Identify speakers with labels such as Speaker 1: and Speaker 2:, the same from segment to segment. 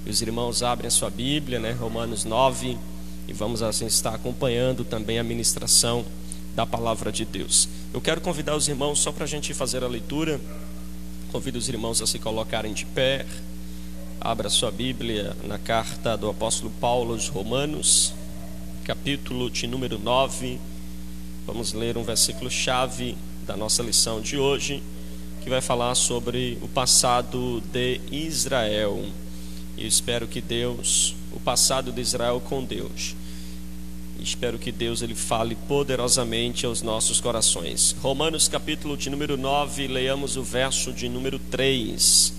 Speaker 1: E os irmãos abrem a sua Bíblia, né? Romanos 9, e vamos assim estar acompanhando também a ministração da palavra de Deus. Eu quero convidar os irmãos só para a gente fazer a leitura. Convido os irmãos a se colocarem de pé. Abra sua Bíblia na carta do apóstolo Paulo aos Romanos, capítulo de número 9. Vamos ler um versículo-chave da nossa lição de hoje, que vai falar sobre o passado de Israel. E eu espero que Deus, o passado de Israel com Deus, espero que Deus ele fale poderosamente aos nossos corações. Romanos capítulo de número 9, leamos o verso de número 3,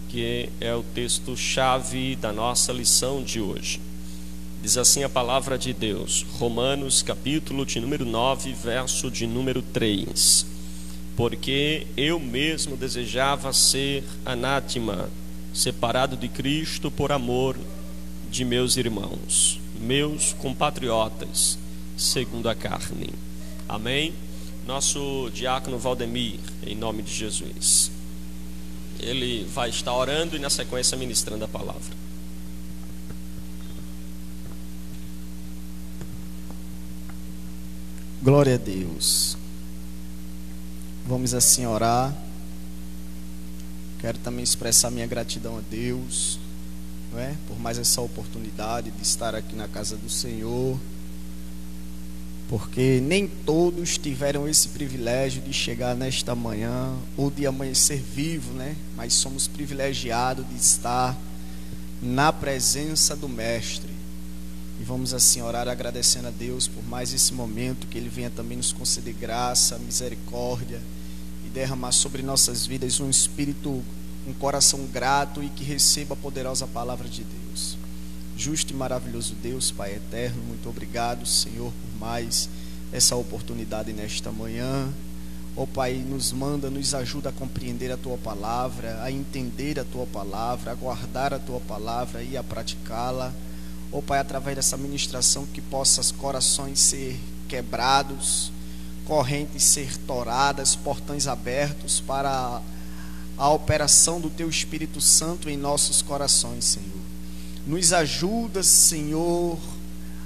Speaker 1: que é o texto-chave da nossa lição de hoje. Diz assim a palavra de Deus, Romanos capítulo de número 9, verso de número 3. Porque eu mesmo desejava ser anátema, separado de Cristo por amor de meus irmãos, meus compatriotas, segundo a carne. Amém? Nosso diácono Valdemir, em nome de Jesus, ele vai estar orando e na sequência ministrando a palavra.
Speaker 2: Glória a Deus. Vamos assim orar. Quero também expressar minha gratidão a Deus, não é? Por mais essa oportunidade de estar aqui na casa do Senhor, porque nem todos tiveram esse privilégio de chegar nesta manhã ou de amanhecer vivo, né? Mas somos privilegiados de estar na presença do Mestre. E vamos assim orar agradecendo a Deus por mais esse momento, que Ele venha também nos conceder graça, misericórdia e derramar sobre nossas vidas um espírito, um coração grato e que receba a poderosa palavra de Deus. Justo e maravilhoso Deus, Pai eterno, muito obrigado, Senhor, por mais essa oportunidade nesta manhã. Ó Pai, nos manda, nos ajuda a compreender a Tua palavra, a entender a Tua palavra, a guardar a Tua palavra e a praticá-la. Ó Pai, através dessa ministração, que possam corações ser quebrados, correntes ser toradas, portões abertos para a operação do Teu Espírito Santo em nossos corações, Senhor. Nos ajuda, Senhor,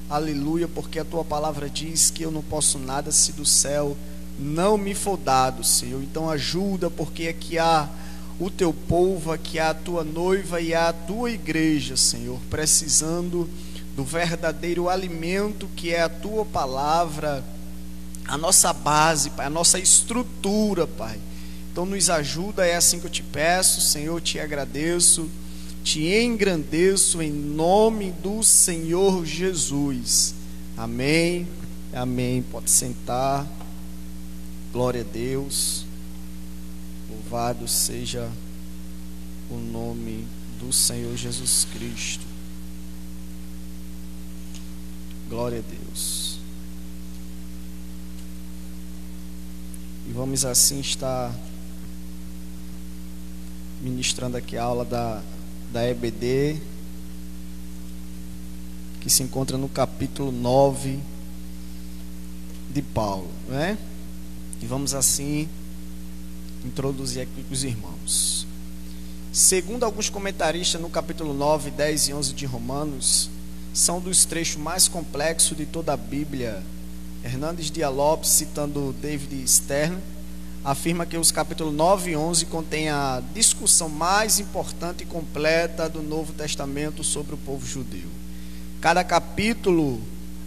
Speaker 2: aleluia, porque a Tua palavra diz que eu não posso nada se do céu não me for dado, Senhor. Então ajuda, porque aqui há o Teu povo, aqui há a Tua noiva e há a Tua igreja, Senhor, precisando do verdadeiro alimento que é a Tua palavra, a nossa base, Pai, a nossa estrutura, Pai. Então nos ajuda, é assim que eu te peço, Senhor, te agradeço, te engrandeço em nome do Senhor Jesus. Amém, amém. Pode sentar. Glória a Deus. Louvado seja o nome do Senhor Jesus Cristo. Glória a Deus. E vamos assim estar ministrando aqui a aula da EBD, que se encontra no capítulo 9 de Paulo, não é? E vamos assim introduzir aqui os irmãos. Segundo alguns comentaristas, no capítulo 9, 10 e 11 de Romanos, são dos trechos mais complexos de toda a Bíblia. Hernandes Dias Lopes, citando David Stern, afirma que os capítulos 9 e 11 contêm a discussão mais importante e completa do Novo Testamento sobre o povo judeu. Cada capítulo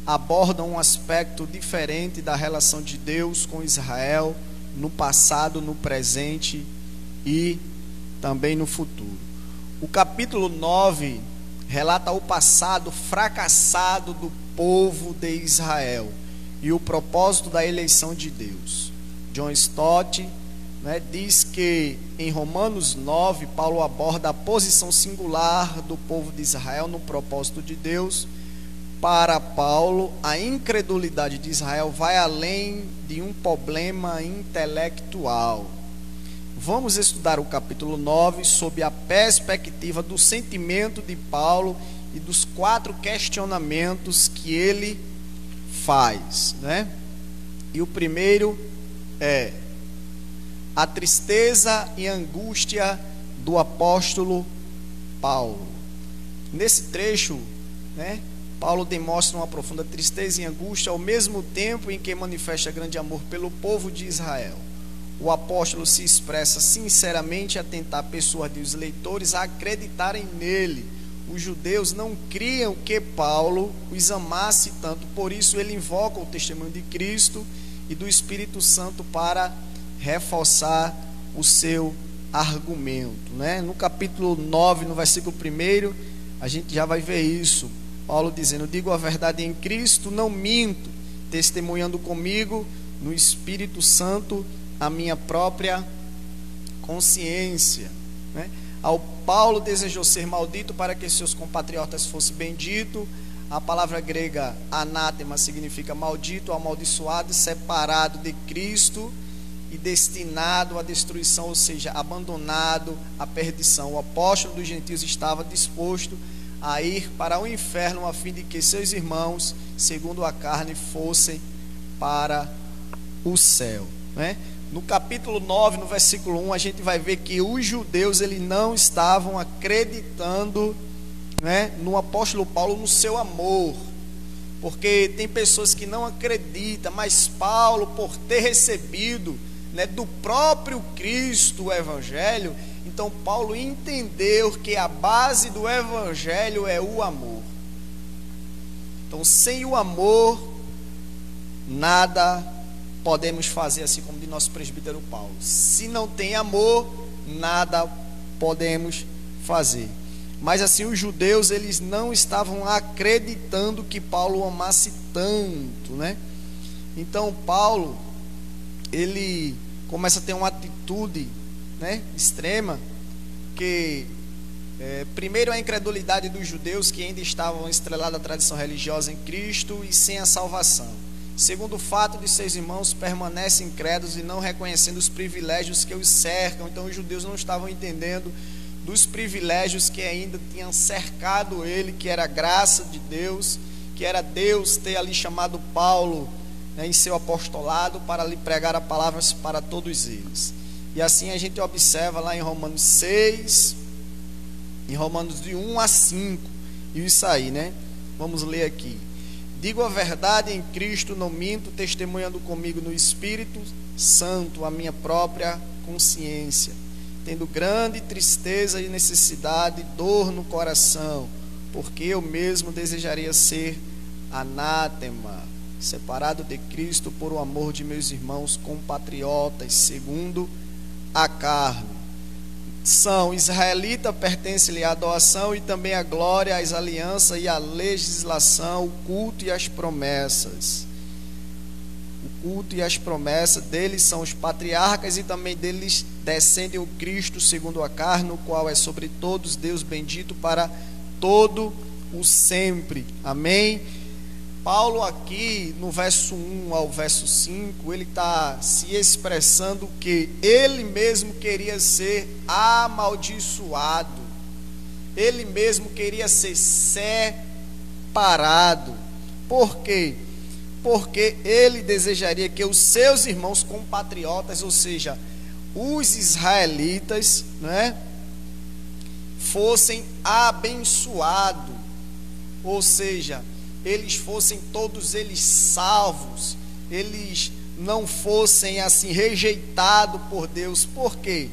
Speaker 2: aborda um aspecto diferente da relação de Deus com Israel no passado, no presente e também no futuro. O capítulo 9 relata o passado fracassado do povo de Israel e o propósito da eleição de Deus. John Stott, diz que em Romanos 9, Paulo aborda a posição singular do povo de Israel no propósito de Deus. Para Paulo, a incredulidade de Israel vai além de um problema intelectual. Vamos estudar o capítulo 9 sob a perspectiva do sentimento de Paulo e dos 4 questionamentos que ele faz, né? E o primeiro é a tristeza e angústia do apóstolo Paulo. Nesse trecho, né, Paulo demonstra uma profunda tristeza e angústia ao mesmo tempo em que manifesta grande amor pelo povo de Israel. O apóstolo se expressa sinceramente a tentar persuadir os leitores a acreditarem nele. Os judeus não criam que Paulo os amasse tanto, por isso ele invoca o testemunho de Cristo e do Espírito Santo para reforçar o seu argumento, né? No capítulo 9, no versículo 1, a gente já vai ver isso. Paulo dizendo: digo a verdade em Cristo, não minto, testemunhando comigo no Espírito Santo a minha própria consciência, né? Ao Paulo desejou ser maldito para que seus compatriotas fossem benditos. A palavra grega anátema significa maldito, amaldiçoado, separado de Cristo e destinado à destruição, ou seja, abandonado à perdição. O apóstolo dos gentios estava disposto a ir para o inferno a fim de que seus irmãos, segundo a carne, fossem para o céu, né? No capítulo 9, no versículo 1, a gente vai ver que os judeus eles não estavam acreditando, né, no apóstolo Paulo, no seu amor, porque tem pessoas que não acreditam, mas Paulo, por ter recebido, né, do próprio Cristo o Evangelho, então Paulo entendeu que a base do Evangelho é o amor. Então, sem o amor, nada podemos fazer, assim como de nosso presbítero Paulo. Se não tem amor, nada podemos fazer. Mas assim, os judeus, eles não estavam acreditando que Paulo amasse tanto, né? Então Paulo, ele começa a ter uma atitude, né, extrema, que primeiro a incredulidade dos judeus, que ainda estavam estrelados à tradição religiosa em Cristo e sem a salvação. Segundo, o fato de seus irmãos permanecem incrédulos e não reconhecendo os privilégios que os cercam. Então os judeus não estavam entendendo dos privilégios que ainda tinham cercado ele, que era a graça de Deus, que era Deus ter ali chamado Paulo, né, em seu apostolado para lhe pregar a palavra para todos eles. E assim a gente observa lá em Romanos 6, em Romanos de 1 a 5, isso aí, né? Vamos ler aqui. Digo a verdade em Cristo, não minto, testemunhando comigo no Espírito Santo a minha própria consciência, tendo grande tristeza e necessidade, dor no coração, porque eu mesmo desejaria ser anátema, separado de Cristo por o amor de meus irmãos compatriotas, segundo a carne. São israelita, pertence-lhe a doação e também a glória, as alianças e a legislação, o culto e as promessas. O culto e as promessas deles são os patriarcas e também deles descende o Cristo segundo a carne, o qual é sobre todos Deus bendito para todo o sempre. Amém? Paulo aqui no verso 1 ao verso 5, ele está se expressando que ele mesmo queria ser amaldiçoado, ele mesmo queria ser separado. Por quê? Porque ele desejaria que os seus irmãos compatriotas, ou seja, os israelitas, né, fossem abençoados, ou seja, eles fossem todos eles salvos, eles não fossem assim rejeitados por Deus. Por quê?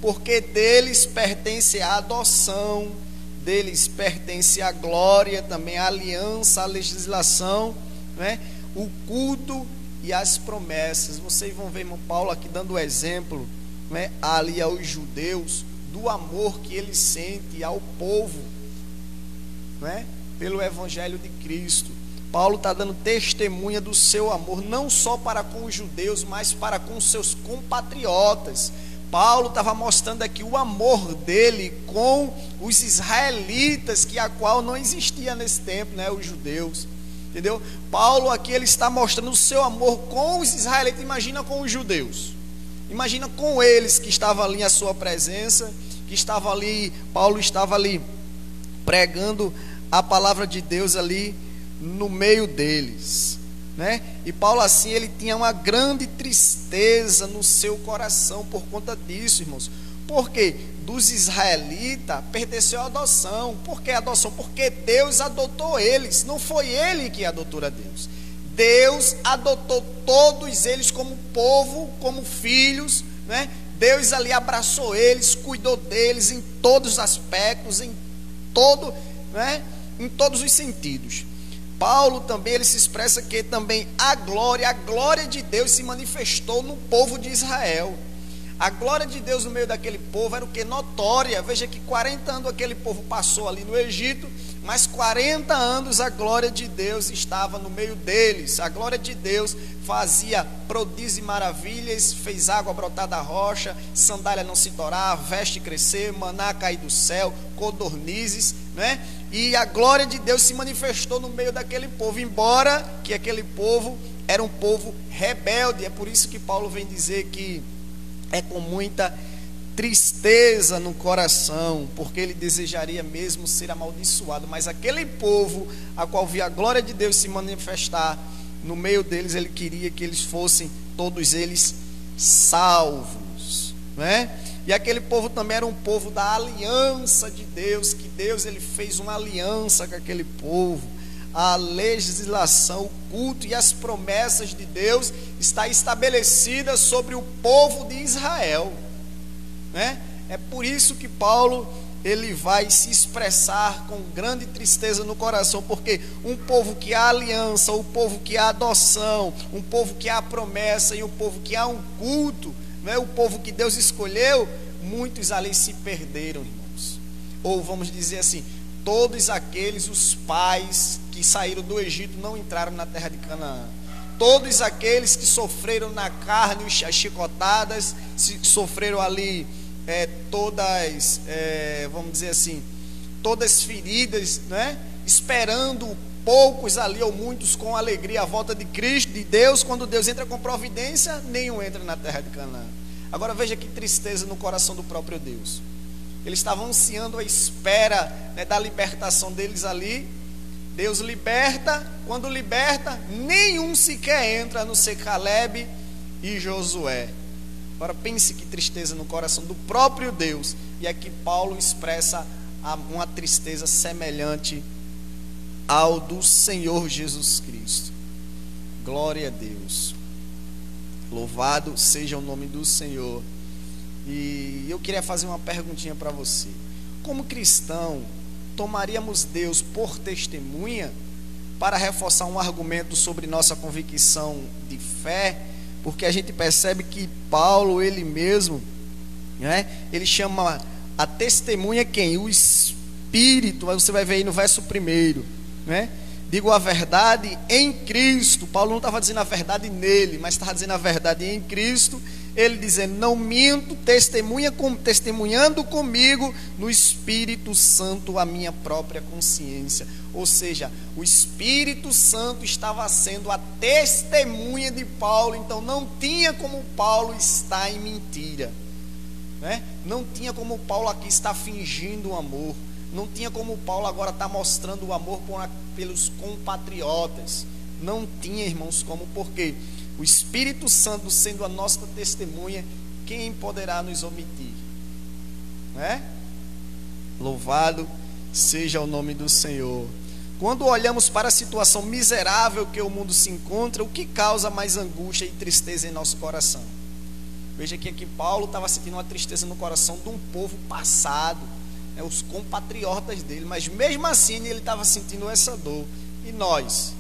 Speaker 2: Porque deles pertence a adoção, deles pertence a glória, também a aliança, a legislação, né? O culto e as promessas. Vocês vão ver, irmão Paulo aqui dando o exemplo, né, ali aos judeus, do amor que ele sente ao povo, né, pelo Evangelho de Cristo. Paulo está dando testemunha do seu amor, não só para com os judeus, mas para com os seus compatriotas. Paulo estava mostrando aqui o amor dele com os israelitas, que a qual não existia nesse tempo, né, os judeus. Entendeu? Paulo aqui ele está mostrando o seu amor com os israelitas. Imagina com os judeus, imagina com eles que estavam ali à sua presença, que estavam ali, Paulo estava ali pregando a palavra de Deus ali no meio deles, né? E Paulo assim, ele tinha uma grande tristeza no seu coração por conta disso, irmãos, Por quê? Dos israelitas pertenceu à adoção. Por que adoção? Porque Deus adotou eles, não foi ele que adotou a Deus. Deus adotou todos eles como povo, como filhos, né? Deus ali abraçou eles, cuidou deles em todos os aspectos, em todos os sentidos. Paulo também, ele se expressa que também a glória de Deus se manifestou no povo de Israel. A glória de Deus no meio daquele povo era o que? Notória. Veja que 40 anos aquele povo passou ali no Egito, mas 40 anos a glória de Deus estava no meio deles. A glória de Deus fazia prodígios e maravilhas, fez água brotar da rocha, sandália não se torar, veste crescer, maná cair do céu, codornizes, né? E a glória de Deus se manifestou no meio daquele povo, embora que aquele povo era um povo rebelde. É por isso que Paulo vem dizer que é com muita tristeza no coração, porque ele desejaria mesmo ser amaldiçoado, mas aquele povo a qual via a glória de Deus se manifestar no meio deles, ele queria que eles fossem todos eles salvos, né? E aquele povo também era um povo da aliança de Deus, que Deus ele fez uma aliança com aquele povo. A legislação, o culto e as promessas de Deus está estabelecida sobre o povo de Israel, né? É por isso que Paulo ele vai se expressar com grande tristeza no coração, porque um povo que há aliança, um povo que há adoção, um povo que há promessa e um povo que há um culto, né? O povo que Deus escolheu, muitos ali se perderam, irmãos. Ou vamos dizer assim, todos aqueles, os pais que saíram do Egito não entraram na terra de Canaã. Todos aqueles que sofreram na carne as chicotadas, sofreram ali todas, vamos dizer assim, todas feridas, né? Esperando poucos ali ou muitos com alegria a volta de Cristo, de Deus. Quando Deus entra com providência, nenhum entra na terra de Canaã. Agora veja que tristeza no coração do próprio Deus. Eles estavam ansiando a espera, né, da libertação deles ali. Deus liberta, quando liberta, nenhum sequer entra, a não ser Caleb e Josué. Agora pense que tristeza no coração do próprio Deus. E aqui Paulo expressa uma tristeza semelhante ao do Senhor Jesus Cristo. Glória a Deus. Louvado seja o nome do Senhor. E eu queria fazer uma perguntinha para você. Como cristão, tomaríamos Deus por testemunha para reforçar um argumento sobre nossa convicção de fé? Porque a gente percebe que Paulo, ele mesmo, né, ele chama a testemunha quem? O Espírito. Você vai ver aí no verso 1, né? Digo a verdade em Cristo. Paulo não estava dizendo a verdade nele, mas estava dizendo a verdade em Cristo. Ele dizendo, não minto, testemunhando comigo no Espírito Santo a minha própria consciência. Ou seja, o Espírito Santo estava sendo a testemunha de Paulo. Então não tinha como Paulo estar em mentira, né? Não tinha como Paulo aqui estar fingindo o amor. Não tinha como Paulo agora estar mostrando o amor pelos compatriotas. Não tinha, irmãos, como, porque o Espírito Santo sendo a nossa testemunha, quem poderá nos omitir? Né? Louvado seja o nome do Senhor. Quando olhamos para a situação miserável que o mundo se encontra, o que causa mais angústia e tristeza em nosso coração? Veja que aqui Paulo estava sentindo uma tristeza no coração de um povo passado, os compatriotas dele, mas mesmo assim ele estava sentindo essa dor. E nós?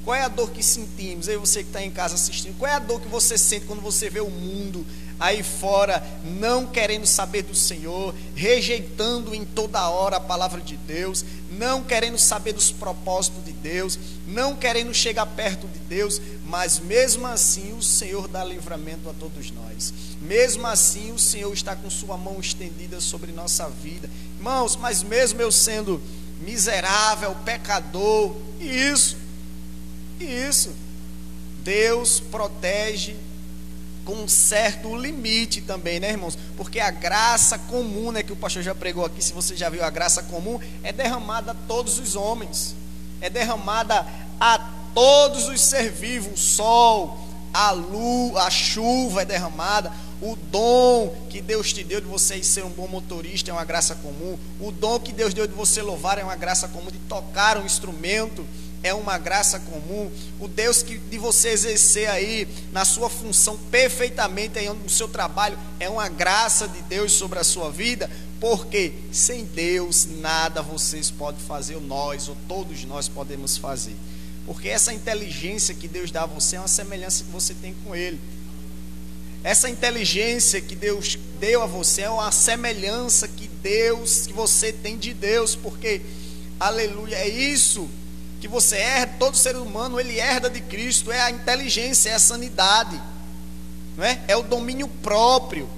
Speaker 2: Qual é a dor que sentimos? Aí você que está em casa assistindo, qual é a dor que você sente quando você vê o mundo aí fora não querendo saber do Senhor, rejeitando em toda hora a palavra de Deus, não querendo saber dos propósitos de Deus, não querendo chegar perto de Deus, mas mesmo assim o Senhor dá livramento a todos nós. Mesmo assim o Senhor está com sua mão estendida sobre nossa vida. Irmãos, mas mesmo eu sendo miserável, pecador, isso, Deus protege com um certo limite também, né, irmãos? Porque a graça comum, né, que o pastor já pregou aqui, se você já viu, a graça comum é derramada a todos os homens, é derramada a todos os seres vivos. O sol, a lua, a chuva é derramada, O dom que Deus te deu de você ser um bom motorista é uma graça comum. O dom que Deus deu de você louvar é uma graça comum. De tocar um instrumento é uma graça comum. O Deus de você exercer aí na sua função perfeitamente aí no seu trabalho é uma graça de Deus sobre a sua vida, porque sem Deus nada vocês podem fazer, ou nós, ou todos nós podemos fazer. Porque essa inteligência que Deus dá a você é uma semelhança que você tem com Ele. Essa inteligência que Deus deu a você é uma semelhança que você tem de Deus, porque, aleluia, é isso que você herda. Todo ser humano, ele herda de Cristo, é a inteligência, é a sanidade, não é? É o domínio próprio.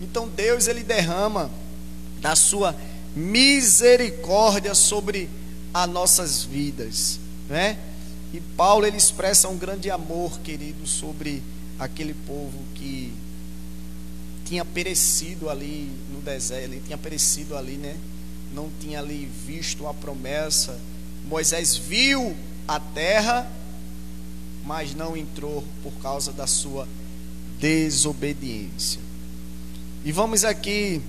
Speaker 2: Então Deus, ele derrama da sua misericórdia sobre as nossas vidas, não é? E Paulo, ele expressa um grande amor, querido, sobre aquele povo que tinha perecido ali no deserto. Ele tinha perecido ali, né? Não tinha ali visto a promessa. Moisés viu a terra, mas não entrou por causa da sua desobediência. E vamos aqui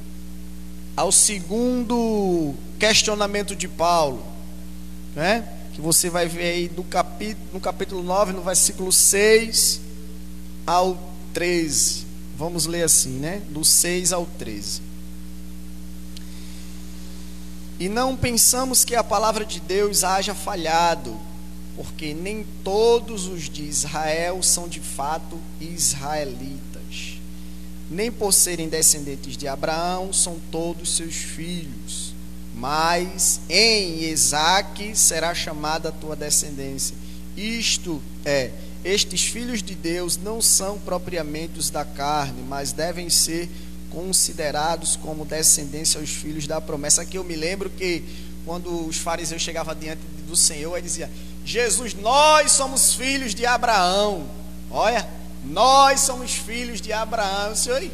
Speaker 2: ao segundo questionamento de Paulo, né? Que você vai ver aí no capítulo 9, no versículo 6 ao 13. Vamos ler assim, né? Do 6 ao 13. E não pensamos que a palavra de Deus haja falhado, porque nem todos os de Israel são de fato israelitas. Nem por serem descendentes de Abraão são todos seus filhos. Mas em Isaque será chamada a tua descendência. Isto é, estes filhos de Deus não são propriamente os da carne, mas devem ser considerados como descendência aos filhos da promessa. Aqui eu me lembro que quando os fariseus chegavam diante do Senhor, ele dizia: Jesus, nós somos filhos de Abraão. Olha, nós somos filhos de Abraão. O Senhor,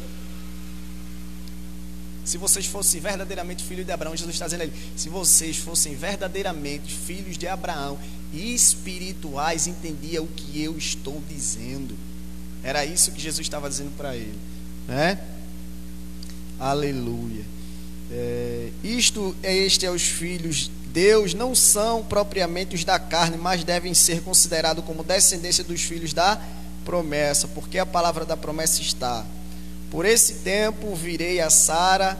Speaker 2: se vocês fossem verdadeiramente filhos de Abraão, Jesus está dizendo a ele: se vocês fossem verdadeiramente filhos de Abraão e espirituais, entendia o que eu estou dizendo. Era isso que Jesus estava dizendo para ele, né? Aleluia. Este é os filhos de Deus, não são propriamente os da carne, mas devem ser considerados como descendência dos filhos da promessa, porque a palavra da promessa está: por esse tempo virei a Sara,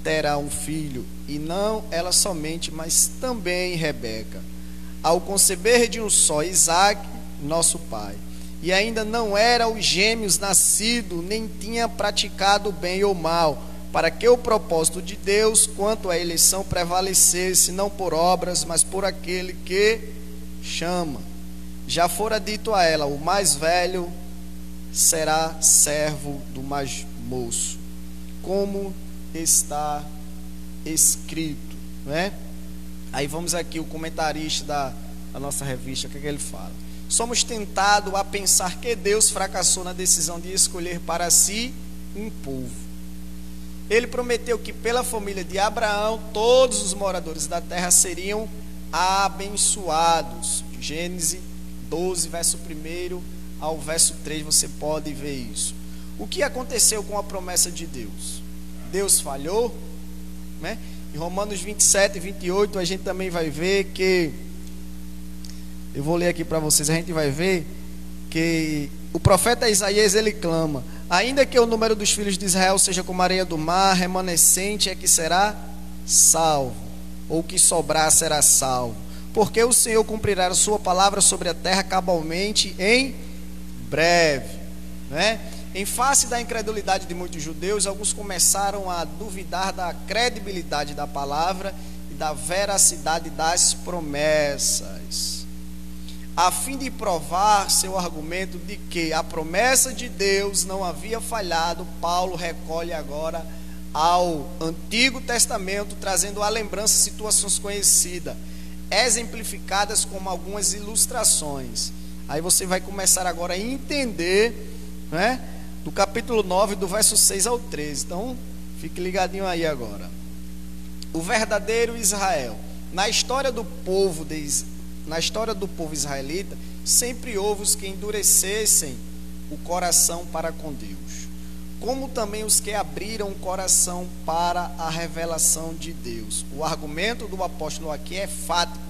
Speaker 2: terá um filho, e não ela somente, mas também Rebeca, ao conceber de um só Isaque, nosso pai. E ainda não era os gêmeos nascido, nem tinha praticado bem ou mal, para que o propósito de Deus quanto à eleição prevalecesse, não por obras, mas por aquele que chama. Já fora dito a ela: o mais velho será servo do mais moço, como está escrito, né? Aí vamos aqui, o comentarista da nossa revista, o que é que ele fala? Somos tentados a pensar que Deus fracassou na decisão de escolher para si um povo. Ele prometeu que pela família de Abraão todos os moradores da terra seriam abençoados. Gênesis 12, verso 1 ao verso 3, você pode ver isso. O que aconteceu com a promessa de Deus? Deus falhou, né? Em Romanos 27 e 28 a gente também vai ver que, eu vou ler aqui para vocês, a gente vai ver que o profeta Isaías, ele clama: ainda que o número dos filhos de Israel seja como a areia do mar, remanescente é que será salvo, ou que sobrar será salvo, porque o Senhor cumprirá a sua palavra sobre a terra cabalmente em breve, né? Em face da incredulidade de muitos judeus, alguns começaram a duvidar da credibilidade da palavra e da veracidade das promessas. A fim de provar seu argumento de que a promessa de Deus não havia falhado, Paulo recolhe agora ao Antigo Testamento, trazendo à lembrança situações conhecidas, exemplificadas como algumas ilustrações. Aí você vai começar agora a entender, né, do capítulo 9, do verso 6 ao 13. Então, fique ligadinho aí agora. O verdadeiro Israel. Na história do povo israelita, sempre houve os que endurecessem o coração para com Deus. como também os que abriram o coração para a revelação de Deus. O argumento do apóstolo aqui é fático,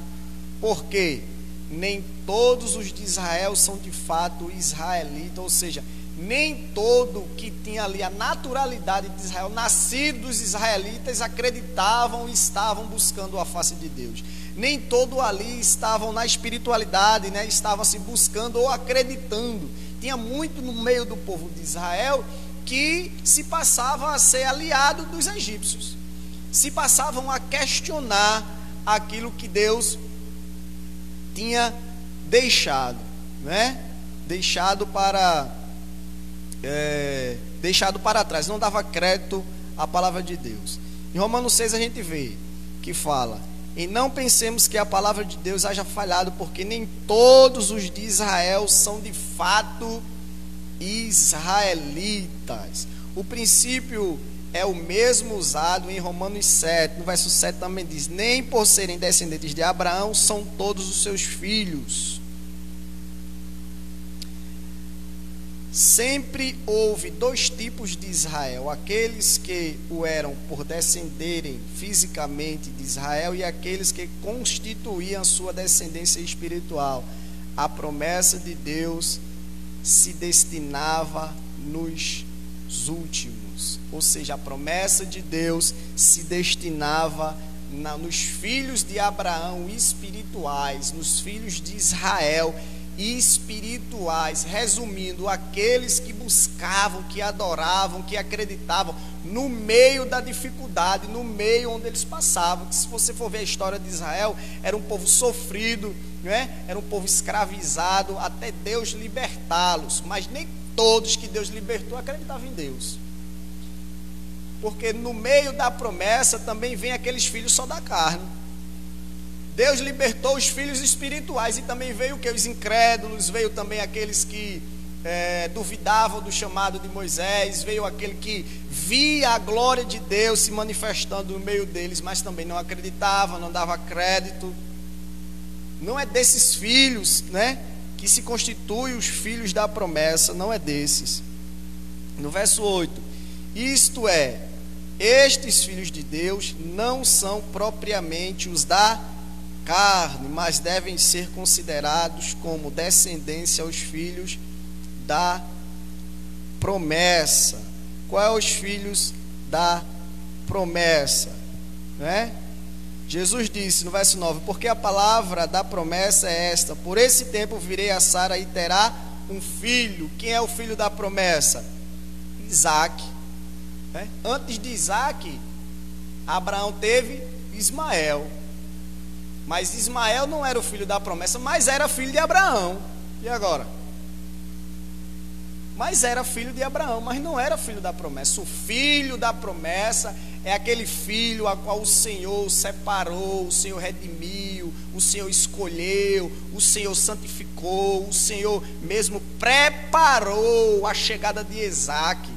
Speaker 2: porque nem todos os de Israel são de fato israelitas, ou seja, nem todo que tinha ali a naturalidade de Israel, nascido dos israelitas, acreditavam e estavam buscando a face de Deus. Nem todo ali estavam na espiritualidade, né? Estavam se buscando ou acreditando. Tinha muito no meio do povo de Israel que se passavam a ser aliado dos egípcios, se passavam a questionar aquilo que Deus tinha deixado, né? Deixado para trás, não dava crédito à palavra de Deus. Em Romanos 6 a gente vê que fala: e não pensemos que a palavra de Deus haja falhado, porque nem todos os de Israel são de fato israelitas. O princípio é o mesmo usado em Romanos 7, no verso 7 também diz: nem por serem descendentes de Abraão são todos os seus filhos. Sempre houve dois tipos de Israel: aqueles que o eram por descenderem fisicamente de Israel e aqueles que constituíam sua descendência espiritual. A promessa de Deus se destinava nos últimos, ou seja, a promessa de Deus se destinava nos filhos de Abraão espirituais, nos filhos de Israel espirituais, resumindo, aqueles que buscavam, que adoravam, que acreditavam no meio da dificuldade, no meio onde eles passavam. Que se você for ver a história de Israel, era um povo sofrido, né? Era um povo escravizado, até Deus libertá-los, mas nem todos que Deus libertou acreditavam em Deus, porque no meio da promessa também vem aqueles filhos só da carne. Deus libertou os filhos espirituais, e também veio que os incrédulos, veio também aqueles que duvidavam do chamado de Moisés, veio aquele que via a glória de Deus se manifestando no meio deles, mas também não acreditava, não dava crédito. Não é desses filhos, né, que se constituem os filhos da promessa, não é desses. No verso 8: isto é, estes filhos de Deus não são propriamente os da carne, mas devem ser considerados como descendência aos filhos da promessa. Qual é os filhos da promessa, né? Jesus disse no verso 9: porque a palavra da promessa é esta: por esse tempo virei a Sara e terá um filho. Quem é o filho da promessa? Isaac, né? Antes de Isaac, Abraão teve Ismael. Mas Ismael não era o filho da promessa, mas era filho de Abraão. E agora? Mas era filho de Abraão, mas não era filho da promessa. O filho da promessa é aquele filho a qual o Senhor separou, o Senhor redimiu, o Senhor escolheu, o Senhor santificou, o Senhor mesmo preparou a chegada de Isaac.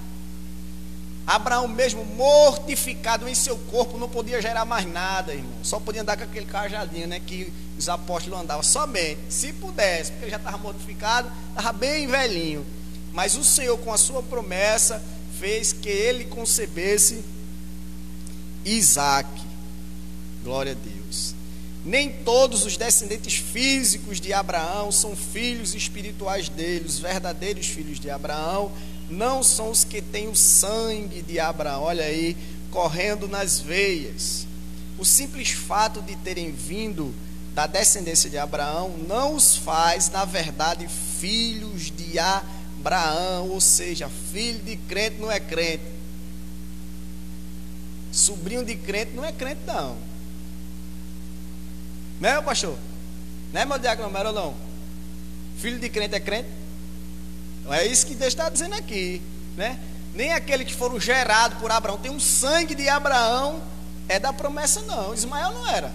Speaker 2: Abraão mesmo, mortificado em seu corpo, não podia gerar mais nada, irmão. Só podia andar com aquele cajadinho, né, que os apóstolos andavam, somente, se pudesse, porque já estava mortificado, estava bem velhinho. Mas o Senhor, com a sua promessa, fez que ele concebesse Isaac. Glória a Deus. Nem todos os descendentes físicos de Abraão são filhos espirituais dele. Os verdadeiros filhos de Abraão não são os que têm o sangue de Abraão, olha aí, correndo nas veias. O simples fato de terem vindo da descendência de Abraão não os faz, na verdade, filhos de Abraão, ou seja, filho de crente não é crente, sobrinho de crente não é crente não, né, meu pastor? Né, meu diácono, não, não? Filho de crente é crente? É isso que Deus está dizendo aqui, né? Nem aquele que foram gerados por Abraão, tem um sangue de Abraão, é da promessa não. Ismael não era,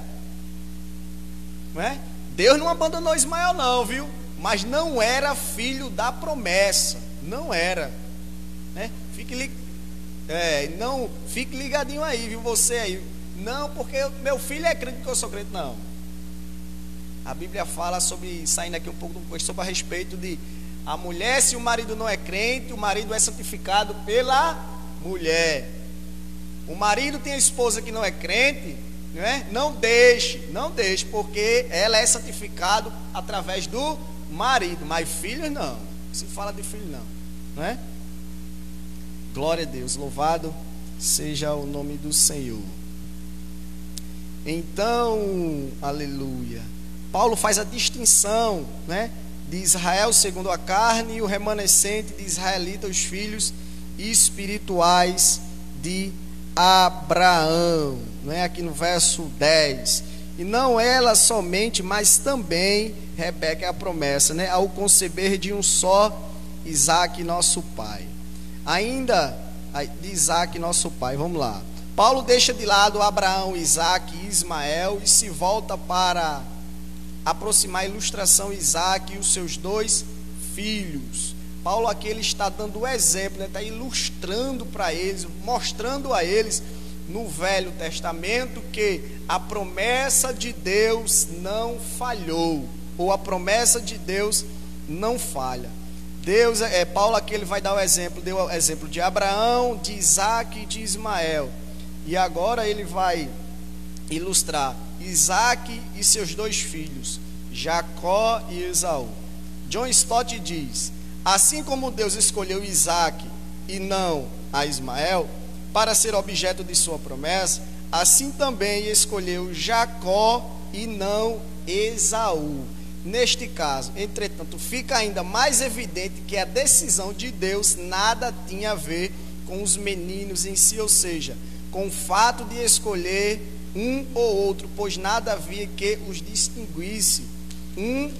Speaker 2: não é? Deus não abandonou Ismael não, viu? Mas não era filho da promessa, não era, né? Não, fique ligadinho aí, viu, você aí. Não, porque meu filho é crente porque eu sou crente, não. A Bíblia fala sobre, saindo aqui um pouco do contexto, sobre a respeito de A mulher, se o marido não é crente, o marido é santificado pela mulher. O marido tem a esposa que não é crente, não é? Não deixe, porque ela é santificado através do marido, mas filhos não. Se fala de filho não é? Glória a Deus, louvado seja o nome do Senhor. Então, aleluia. Paulo faz a distinção, né, de Israel segundo a carne e o remanescente de israelita, os filhos espirituais de Abraão, não é? Aqui no verso 10. E não ela somente, mas também Rebeca, é a promessa, né, ao conceber de um só Isaque, nosso pai. Ainda de Isaque, nosso pai, vamos lá. Paulo deixa de lado Abraão, Isaque e Ismael e se volta para aproximar a ilustração Isaque e os seus 2 filhos. Paulo aqui ele está dando o exemplo, né? Está ilustrando para eles, mostrando a eles no Velho Testamento que a promessa de Deus não falhou, ou a promessa de Deus não falha. Paulo aqui ele vai dar deu o exemplo de Abraão, de Isaque e de Ismael. E agora ele vai ilustrar Isaque e seus 2 filhos, Jacó e Esaú. John Stott diz: assim como Deus escolheu Isaque e não a Ismael para ser objeto de sua promessa, assim também escolheu Jacó e não Esaú. Neste caso, entretanto, fica ainda mais evidente que a decisão de Deus nada tinha a ver com os meninos em si, ou seja, com o fato de escolher um ou outro, pois nada havia que os distinguisse um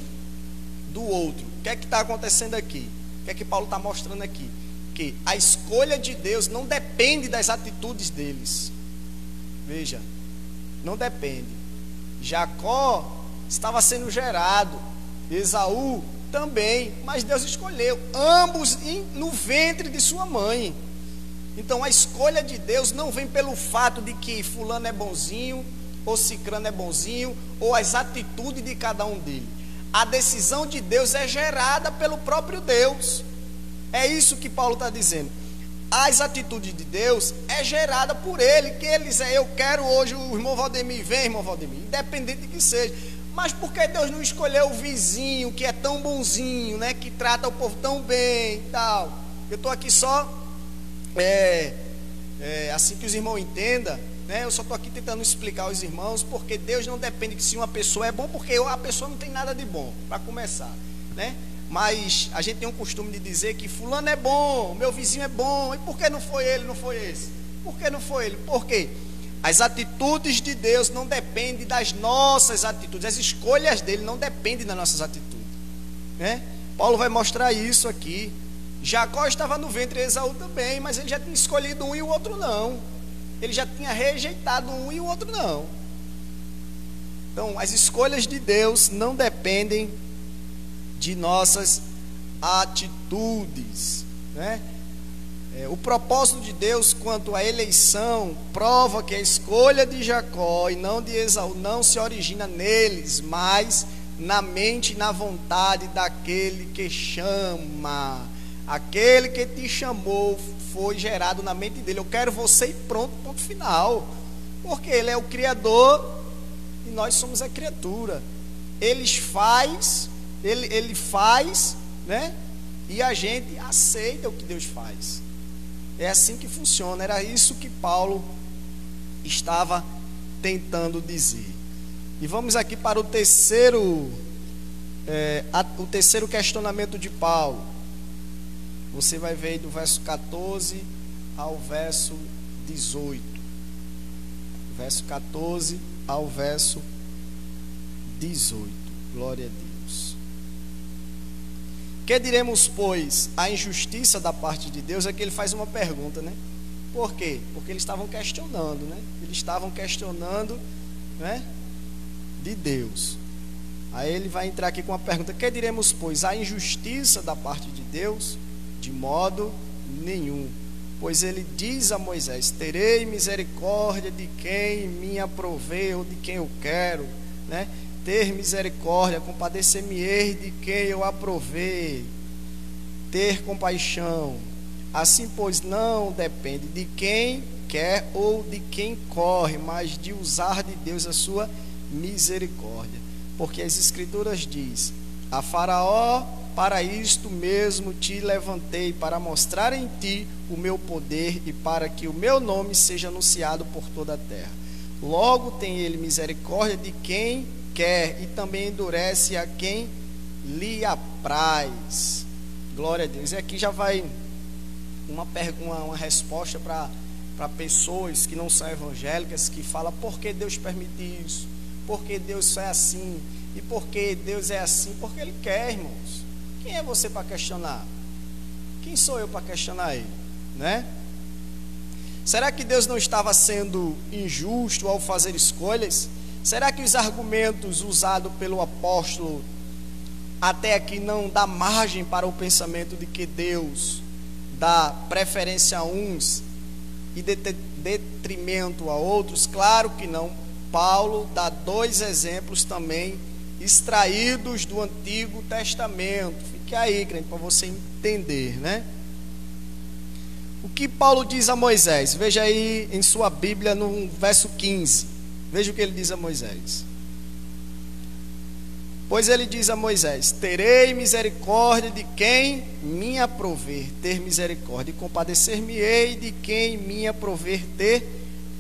Speaker 2: do outro. O que é que está acontecendo aqui? O que é que Paulo está mostrando aqui? Que a escolha de Deus não depende das atitudes deles. Veja, não depende. Jacó estava sendo gerado, Esaú também, mas Deus escolheu ambos no ventre de sua mãe. Então a escolha de Deus não vem pelo fato de que fulano é bonzinho, ou cicrano é bonzinho, ou as atitudes de cada um deles. A decisão de Deus é gerada pelo próprio Deus. É isso que Paulo está dizendo. As atitudes de Deus é gerada por Ele, que Ele diz, eu quero hoje o irmão Valdemir, vem irmão Valdemir, independente de que seja. Mas por que Deus não escolheu o vizinho, que é tão bonzinho, né, que trata o povo tão bem e tal? Eu estou aqui só... assim que os irmãos entendam, né? Eu só estou aqui tentando explicar aos irmãos, porque Deus não depende de se uma pessoa é bom, porque a pessoa não tem nada de bom, para começar, né? Mas a gente tem um costume de dizer que fulano é bom, meu vizinho é bom, e por que não foi ele, não foi esse? Por que não foi ele? Por quê? As atitudes de Deus não dependem das nossas atitudes, as escolhas dele não dependem das nossas atitudes, né? Paulo vai mostrar isso aqui. Jacó estava no ventre de Esaú também, mas ele já tinha escolhido um e o outro não. Ele já tinha rejeitado um e o outro não. Então, as escolhas de Deus não dependem de nossas atitudes, né? O propósito de Deus quanto à eleição prova que a escolha de Jacó e não de Esaú não se origina neles, mas na mente e na vontade daquele que chama. Aquele que te chamou foi gerado na mente dele. Eu quero você e pronto, ponto final. Porque ele é o Criador e nós somos a criatura. Ele faz, né? E a gente aceita o que Deus faz. É assim que funciona. Era isso que Paulo estava tentando dizer. E vamos aqui para o terceiro questionamento de Paulo. Você vai ver aí do verso 14 ao verso 18. Verso 14 ao verso 18. Glória a Deus. Que diremos, pois, a injustiça da parte de Deus? É que ele faz uma pergunta, né? Por quê? Porque eles estavam questionando, né? Eles estavam questionando, né, de Deus. Aí ele vai entrar aqui com uma pergunta: que diremos, pois, a injustiça da parte de Deus? De modo nenhum, pois ele diz a Moisés: terei misericórdia de quem me aprovei, ou de quem eu quero, né? Ter misericórdia, compadecer-me-ei de quem eu aprovei. ter compaixão. Assim, pois, não depende de quem quer ou de quem corre, mas de usar de Deus a sua misericórdia. Porque as Escrituras diz: a Faraó, para isto mesmo te levantei, para mostrar em ti o meu poder e para que o meu nome seja anunciado por toda a terra. Logo tem ele misericórdia de quem quer e também endurece a quem lhe apraz. Glória a Deus. E aqui já vai uma resposta para pessoas que não são evangélicas, que falam: por que Deus permite isso? Por que Deus é assim? E por que Deus é assim? Porque Ele quer, irmãos. Quem é você para questionar? Quem sou eu para questionar Ele, né? Será que Deus não estava sendo injusto ao fazer escolhas? Será que os argumentos usados pelo apóstolo até aqui não dá margem para o pensamento de que Deus dá preferência a uns e detrimento a outros? Claro que não. Paulo dá 2 exemplos também extraídos do Antigo Testamento. Fique aí, crente, para você entender, né? O que Paulo diz a Moisés? Veja aí em sua Bíblia no verso 15. Veja o que ele diz a Moisés. Pois ele diz a Moisés: terei misericórdia de quem me aprover ter misericórdia, e compadecer-me-ei de quem me aprover ter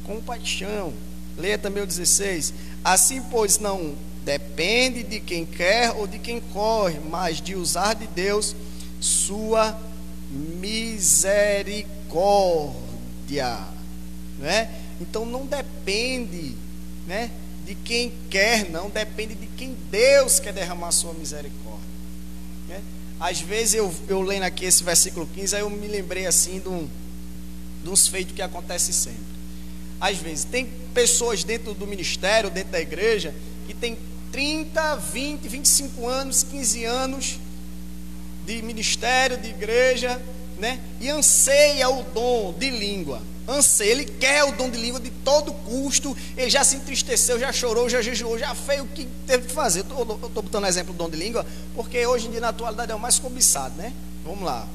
Speaker 2: compaixão. Leia também o 16. Assim, pois, não depende de quem quer ou de quem corre, mas de usar de Deus sua misericórdia, né? Então não depende, né, de quem quer, não depende de quem Deus quer derramar sua misericórdia, né? Às vezes eu lendo aqui esse versículo 15, aí eu me lembrei assim de uns feitos que acontecem sempre. Às vezes tem pessoas dentro do ministério, dentro da igreja, que tem 30, 20, 25 anos, 15 anos de ministério, de igreja, né? E anseia o dom de língua. Anseia, ele quer o dom de língua de todo custo. Ele já se entristeceu, já chorou, já jejuou, já fez o que teve que fazer. Eu estou botando exemplo do dom de língua, porque hoje em dia na atualidade é o mais cobiçado, né? Vamos lá.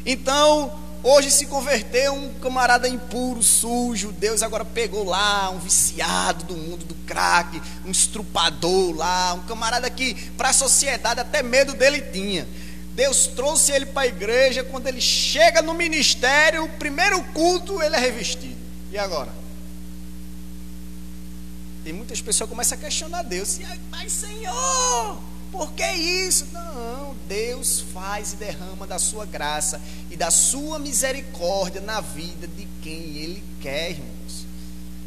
Speaker 2: Então, hoje se converteu um camarada impuro, sujo. Deus agora pegou lá um viciado do mundo do crack, um estrupador lá, um camarada que para a sociedade até medo dele tinha. Deus trouxe ele para a igreja. Quando ele chega no ministério, o primeiro culto ele é revestido. E agora? Tem muitas pessoas que começam a questionar Deus. Mas Senhor, por que isso? Não, Deus faz e derrama da sua graça e da sua misericórdia na vida de quem Ele quer, irmãos,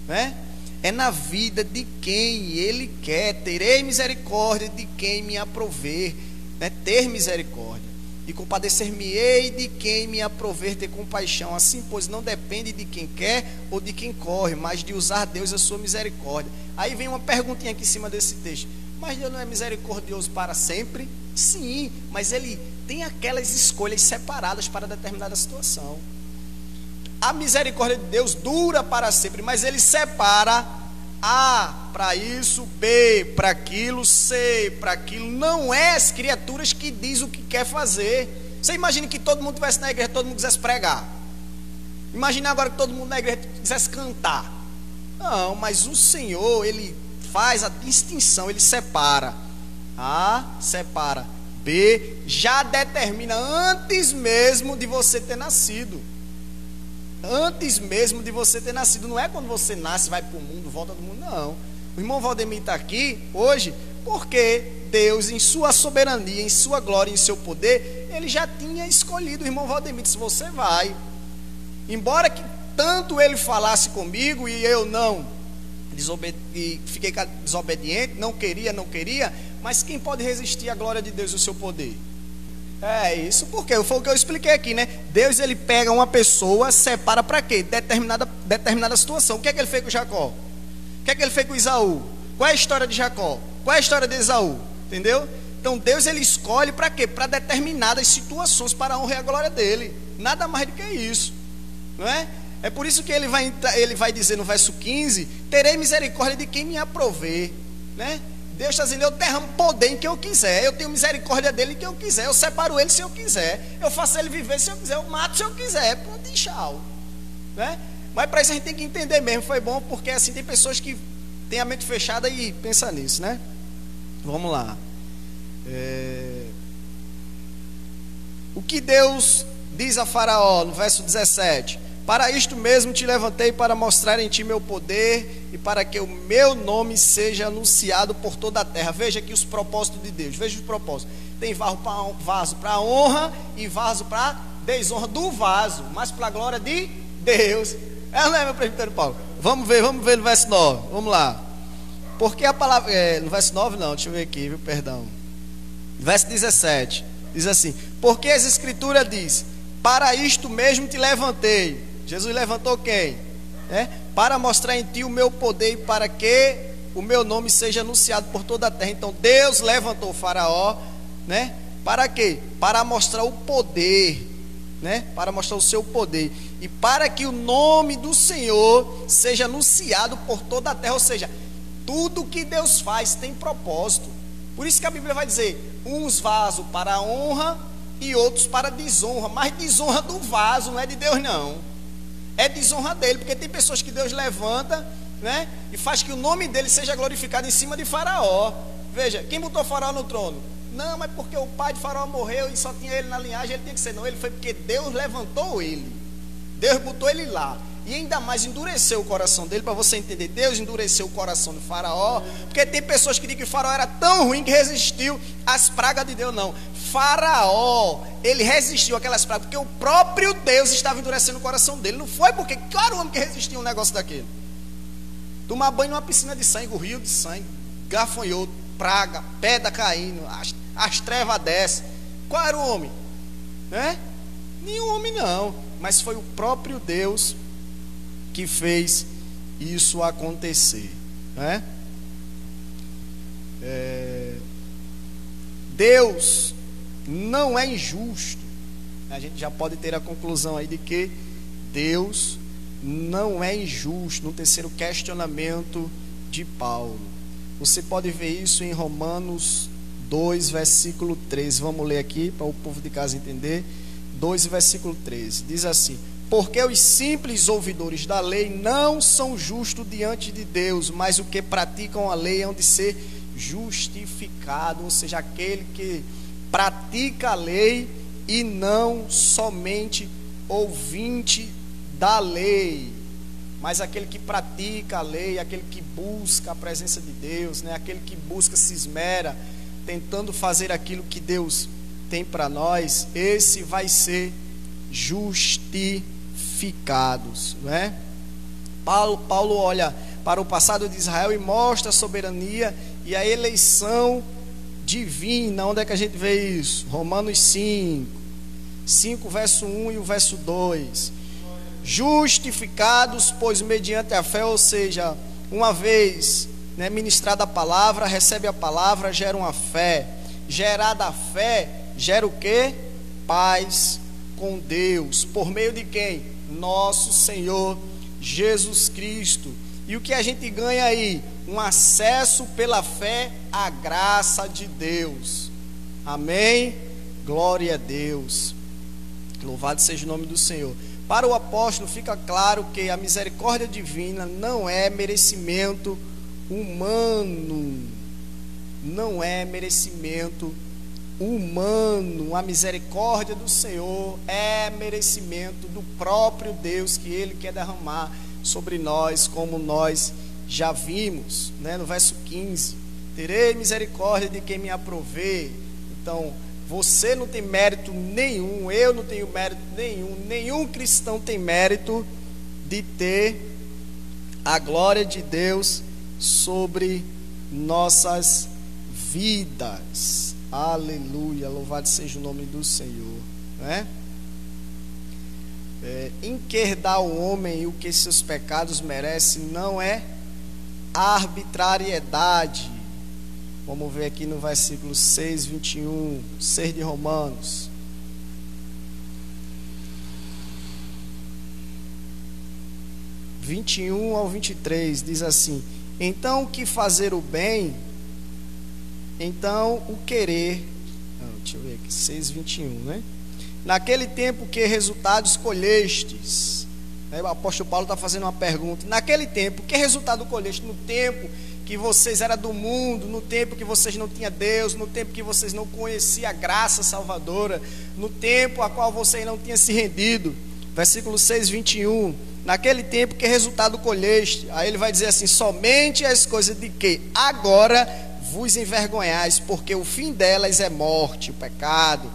Speaker 2: né? É na vida de quem Ele quer. Terei misericórdia de quem me aprover, né? Ter misericórdia. E compadecer-me-ei de quem me aprover ter compaixão. Assim, pois, não depende de quem quer ou de quem corre, mas de usar Deus a sua misericórdia. Aí vem uma perguntinha aqui em cima desse texto: mas Deus não é misericordioso para sempre? Sim, mas Ele tem aquelas escolhas separadas para determinada situação. A misericórdia de Deus dura para sempre, mas Ele separa A para isso, B para aquilo, C para aquilo. Não é as criaturas que diz o que quer fazer. Você imagina que todo mundo estivesse na igreja, todo mundo quisesse pregar. Imagina agora que todo mundo na igreja quisesse cantar. Não, mas o Senhor, Ele faz a distinção, Ele separa. A, separa. B, já determina antes mesmo de você ter nascido. Antes mesmo de você ter nascido. Não é quando você nasce, vai para o mundo, volta do mundo, não. O irmão Valdemir está aqui hoje porque Deus, em sua soberania, em sua glória, em seu poder, Ele já tinha escolhido o irmão Valdemir. Disse: você vai. Embora que tanto ele falasse comigo e eu não fiquei desobediente, não queria, mas quem pode resistir à glória de Deus e ao seu poder? É isso, porque foi o que eu expliquei aqui, né? Deus, Ele pega uma pessoa, separa para quê? Determinada situação. O que é que Ele fez com Jacó? O que é que Ele fez com Esaú? Qual é a história de Jacó? Qual é a história de Esaú? Entendeu? Então Deus, Ele escolhe para quê? Para determinadas situações, para a honra e a glória dEle. Nada mais do que isso, não é? É por isso que ele vai dizer no verso 15: terei misericórdia de quem me aprover, né? Deus está dizendo: eu derramo poder em quem eu quiser, eu tenho misericórdia dele em quem eu quiser, eu separo ele se eu quiser, eu faço ele viver se eu quiser, eu mato se eu quiser, pronto, e tchau, né? Mas para isso a gente tem que entender mesmo. Foi bom porque assim tem pessoas que têm a mente fechada e pensam nisso, né? Vamos lá. O que Deus diz a Faraó no verso 17: para isto mesmo te levantei, para mostrar em ti meu poder e para que o meu nome seja anunciado por toda a terra. Veja aqui os propósitos de Deus. Veja os propósitos. Tem vaso para honra e vaso para desonra do vaso, mas para a glória de Deus. Não é, meu presbítero Paulo? Vamos ver no verso 9. Vamos lá. Porque a palavra... no verso 9 não, deixa eu ver aqui, viu? Perdão. Verso 17. Diz assim: porque as escrituras diz: para isto mesmo te levantei. Jesus levantou quem? Para mostrar em ti o meu poder e para que o meu nome seja anunciado por toda a terra. Então Deus levantou o Faraó, né? Para quê? Para mostrar o poder, né? Para mostrar o seu poder e para que o nome do Senhor seja anunciado por toda a terra. Ou seja, tudo que Deus faz tem propósito. Por isso que a Bíblia vai dizer: uns vasos para a honra e outros para desonra. Mas desonra do vaso, não é de Deus não, é desonra dele, porque tem pessoas que Deus levanta, né, e faz que o nome dele seja glorificado em cima de Faraó. Veja, quem botou Faraó no trono? Não, mas porque o pai de Faraó morreu e só tinha ele na linhagem, ele tinha que ser. Não, ele foi porque Deus levantou ele, Deus botou ele lá. E ainda mais endureceu o coração dele. Para você entender, Deus endureceu o coração de Faraó, porque tem pessoas que dizem que Faraó era tão ruim que resistiu às pragas de Deus. Não, Faraó, ele resistiu àquelas pragas porque o próprio Deus estava endurecendo o coração dele. Não foi porque, claro, o homem que resistiu a um negócio daquele. Tomar banho numa piscina de sangue, o rio de sangue, gafanhoto, praga, pedra caindo, as trevas descem. Qual era o homem? Nenhum homem não, mas foi o próprio Deus que fez isso acontecer, né? Deus não é injusto. A gente já pode ter a conclusão aí de que Deus não é injusto. No terceiro questionamento de Paulo, você pode ver isso em Romanos 2, versículo 13. Vamos ler aqui para o povo de casa entender. 2, versículo 13, diz assim: porque os simples ouvidores da lei não são justos diante de Deus, mas o que praticam a lei hão de ser justificado. Ou seja, aquele que pratica a lei e não somente ouvinte da lei, mas aquele que pratica a lei, aquele que busca a presença de Deus, né? Aquele que busca, se esmera tentando fazer aquilo que Deus tem para nós, esse vai ser justificados, né? Paulo olha para o passado de Israel e mostra a soberania e a eleição divina. Onde é que a gente vê isso? Romanos 5, verso 1 e o verso 2. Justificados, pois mediante a fé, ou seja, uma vez, né, ministrada a palavra, recebe a palavra, gera uma fé. Gerada a fé, gera o quê? Paz com Deus. Por meio de quem? Nosso Senhor Jesus Cristo. E o que a gente ganha aí? Um acesso pela fé à graça de Deus. Amém? Glória a Deus. Louvado seja o nome do Senhor. Para o apóstolo fica claro que a misericórdia divina não é merecimento humano. Não é merecimento humano. A misericórdia do Senhor é merecimento do próprio Deus, que Ele quer derramar sobre nós, como nós já vimos, né? No verso 15: terei misericórdia de quem me aprovei. Então, você não tem mérito nenhum, eu não tenho mérito nenhum, nenhum cristão tem mérito de ter a glória de Deus sobre nossas vidas. Aleluia, louvado seja o nome do Senhor, né? Enquerdar o homem o que seus pecados merecem não é arbitrariedade. Vamos ver aqui no versículo 6, 21, 6 de Romanos. (21 ao 23) diz assim: então que fazer o bem Então, o querer... deixa eu ver aqui, 6:21, né? Naquele tempo, que resultado escolhestes? O apóstolo Paulo está fazendo uma pergunta. Naquele tempo, que resultado colheste? No tempo que vocês eram do mundo, no tempo que vocês não tinham Deus, no tempo que vocês não conheciam a graça salvadora, no tempo a qual vocês não tinham se rendido. Versículo 6:21. Naquele tempo, que resultado colheste? Aí ele vai dizer assim: somente as coisas de que agora vos envergonhais, porque o fim delas é morte, o pecado.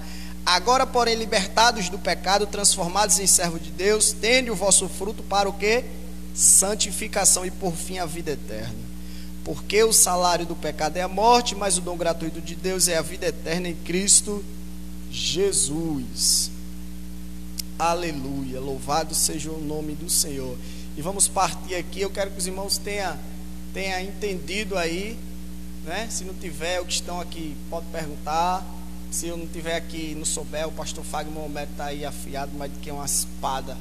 Speaker 2: Agora, porém, libertados do pecado, transformados em servos de Deus, tende o vosso fruto para o quê? Santificação, e por fim a vida eterna. Porque o salário do pecado é a morte, mas o dom gratuito de Deus é a vida eterna em Cristo Jesus. Aleluia, louvado seja o nome do Senhor. E vamos partir aqui. Eu quero que os irmãos tenham entendido aí, né? Se não tiver, o que estão aqui pode perguntar. Se eu não tiver aqui, não souber, o pastor Fagner Momento está aí afiado, mais do que uma espada,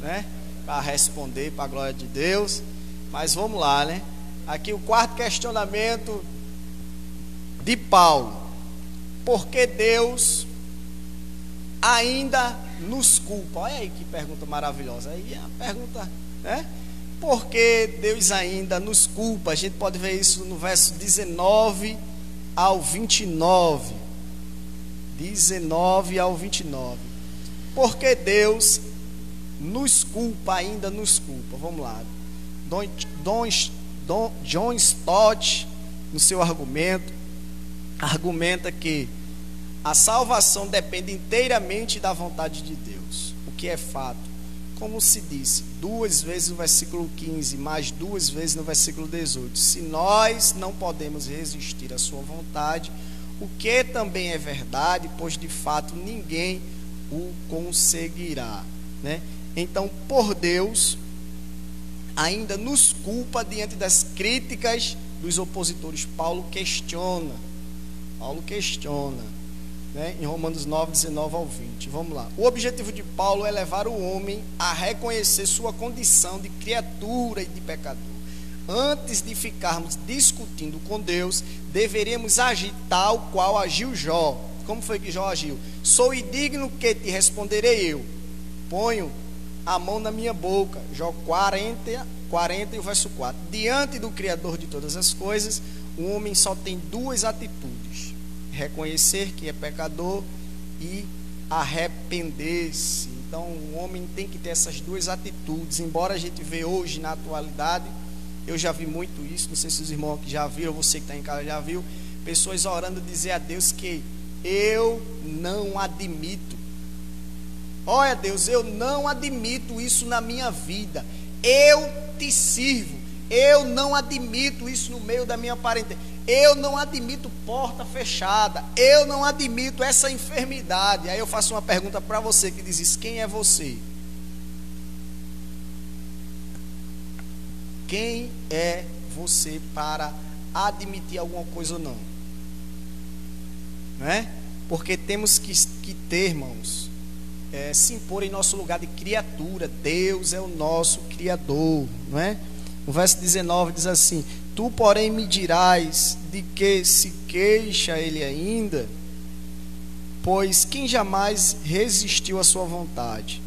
Speaker 2: né? Para responder, para a glória de Deus. Mas vamos lá, né? Aqui o quarto questionamento de Paulo: por que Deus ainda nos culpa? Olha aí que pergunta maravilhosa. Aí é uma pergunta, né? Por que Deus ainda nos culpa? A gente pode ver isso no verso 19 ao 29. 19 ao 29. Por que Deus nos culpa, ainda nos culpa? Vamos lá. John Stott, no seu argumento, argumenta que a salvação depende inteiramente da vontade de Deus, o que é fato. Como se disse 2 vezes no versículo 15, mais 2 vezes no versículo 18. Se nós não podemos resistir à sua vontade, o que também é verdade, pois de fato ninguém o conseguirá, né? Então, por Deus ainda nos culpa diante das críticas dos opositores. Paulo questiona, né? Em Romanos 9, 19 ao 20. Vamos lá. O objetivo de Paulo é levar o homem a reconhecer sua condição de criatura e de pecador. Antes de ficarmos discutindo com Deus, deveríamos agir tal qual agiu Jó. Como foi que Jó agiu? Sou indigno, que te responderei eu? Ponho a mão na minha boca. Jó 40 e o verso 4. Diante do Criador de todas as coisas, o homem só tem 2 atitudes: reconhecer que é pecador e arrepender-se. Então o homem tem que ter essas 2 atitudes. Embora a gente vê hoje na atualidade, eu já vi muito isso, não sei se os irmãos aqui já viram, você que está em casa já viu, pessoas orando, dizer a Deus que eu não admito. Olha Deus, eu não admito isso na minha vida. Eu te sirvo. Eu não admito isso no meio da minha parentela. Eu não admito porta fechada. Eu não admito essa enfermidade. Aí eu faço uma pergunta para você que diz isso: quem é você? Quem é você para admitir alguma coisa ou não? Não é? Porque temos que ter, irmãos, se impor em nosso lugar de criatura. Deus é o nosso Criador, não é? O verso 19 diz assim: tu, porém, me dirás de que se queixa ele ainda, pois quem jamais resistiu à sua vontade?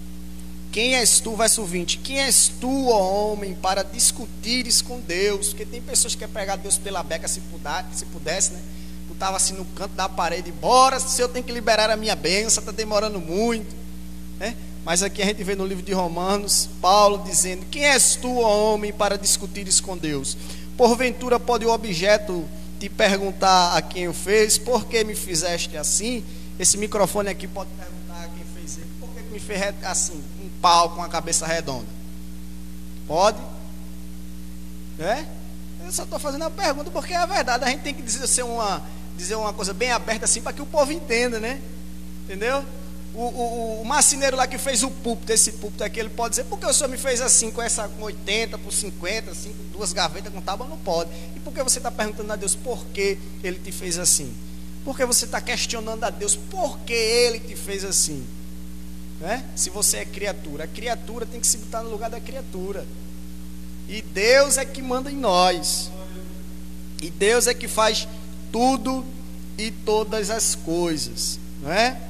Speaker 2: Quem és tu, verso 20, quem és tu, ó homem, para discutires com Deus? Porque tem pessoas que querem pegar Deus pela beca, se pudesse, né? Tu estava assim no canto da parede, bora, se eu tenho que liberar a minha bênção, está demorando muito, né? Mas aqui a gente vê no livro de Romanos, Paulo dizendo: quem és tu, ó homem, para discutires com Deus? Porventura pode o objeto te perguntar a quem o fez: por que me fizeste assim? Esse microfone aqui pode perguntar a quem fez ele: por que me fez assim, um pau com a cabeça redonda? Pode? Eu só estou fazendo a pergunta porque é a verdade. A gente tem que dizer uma coisa bem aberta assim, para que o povo entenda, né? Entendeu? O marceneiro lá que fez o púlpito, esse púlpito aqui, ele pode dizer: por que o senhor me fez assim, com 80 por 50, assim, com 2 gavetas com tábua? Não pode. E por que você está perguntando a Deus por que ele te fez assim? Por que você está questionando a Deus por que ele te fez assim? Né? Se você é criatura, a criatura tem que se botar no lugar da criatura. E Deus é que manda em nós. E Deus é que faz tudo e todas as coisas, não é?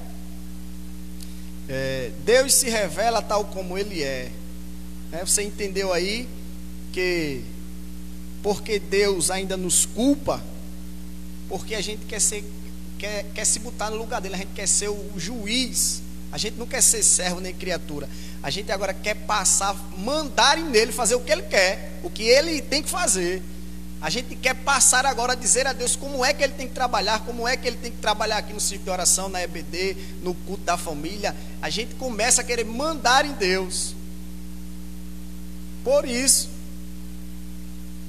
Speaker 2: Deus se revela tal como Ele é. Você entendeu aí que porque Deus ainda nos culpa, porque a gente quer se botar no lugar dele, a gente quer ser o juiz, a gente não quer ser servo nem criatura, a gente agora quer mandarem nele, fazer o que ele quer, o que ele tem que fazer. A gente quer passar agora a dizer a Deus como é que Ele tem que trabalhar, como é que Ele tem que trabalhar aqui no círculo de oração, na EBD, no culto da família. A gente começa a querer mandar em Deus. Por isso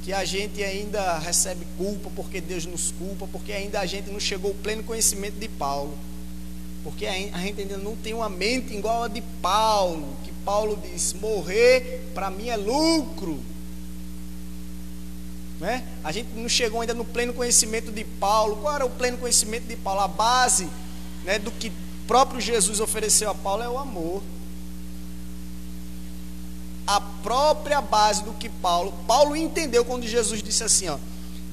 Speaker 2: que a gente ainda recebe culpa, porque Deus nos culpa, porque ainda a gente não chegou ao pleno conhecimento de Paulo. Porque a gente ainda não tem uma mente igual a de Paulo, que Paulo diz: morrer para mim é lucro. A gente não chegou ainda no pleno conhecimento de Paulo. Qual era o pleno conhecimento de Paulo? A base, do que próprio Jesus ofereceu a Paulo é o amor. A própria base do que Paulo entendeu quando Jesus disse assim,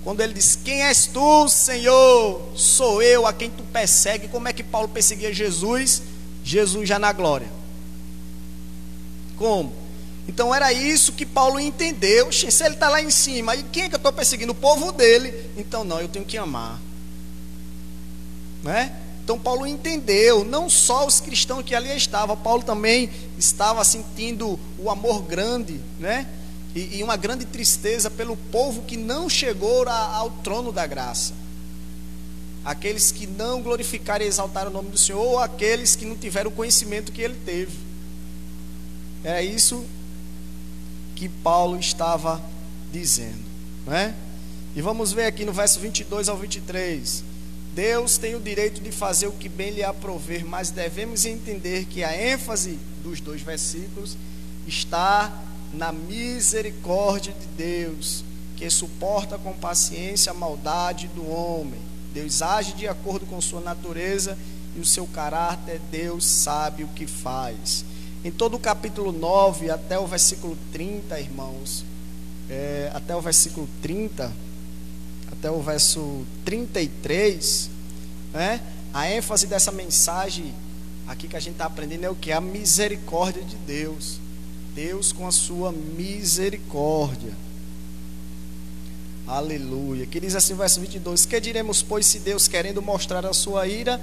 Speaker 2: quando ele disse: quem és tu, Senhor? Sou eu a quem tu persegue. Como é que Paulo perseguia Jesus? Jesus já na glória. Como? Então era isso que Paulo entendeu. Se ele está lá em cima, e quem é que eu estou perseguindo? O povo dele. Então não, eu tenho que amar, Então Paulo entendeu, não só os cristãos que ali estavam, Paulo também estava sentindo o amor grande, e uma grande tristeza pelo povo que não chegou ao trono da graça, aqueles que não glorificaram e exaltaram o nome do Senhor, ou aqueles que não tiveram o conhecimento que ele teve. Era isso que Paulo estava dizendo, E vamos ver aqui no verso 22 ao 23. Deus tem o direito de fazer o que bem lhe aprouver, mas devemos entender que a ênfase dos dois versículos está na misericórdia de Deus, que suporta com paciência a maldade do homem. Deus age de acordo com sua natureza e o seu caráter. Deus sabe o que faz. Em todo o capítulo 9 até o versículo 30, irmãos, até o versículo 30, até o verso 33, a ênfase dessa mensagem aqui que a gente está aprendendo é o que? A misericórdia de Deus. Deus com a sua misericórdia. Aleluia. Que diz assim o verso 22: que diremos, pois, se Deus, querendo mostrar a sua ira,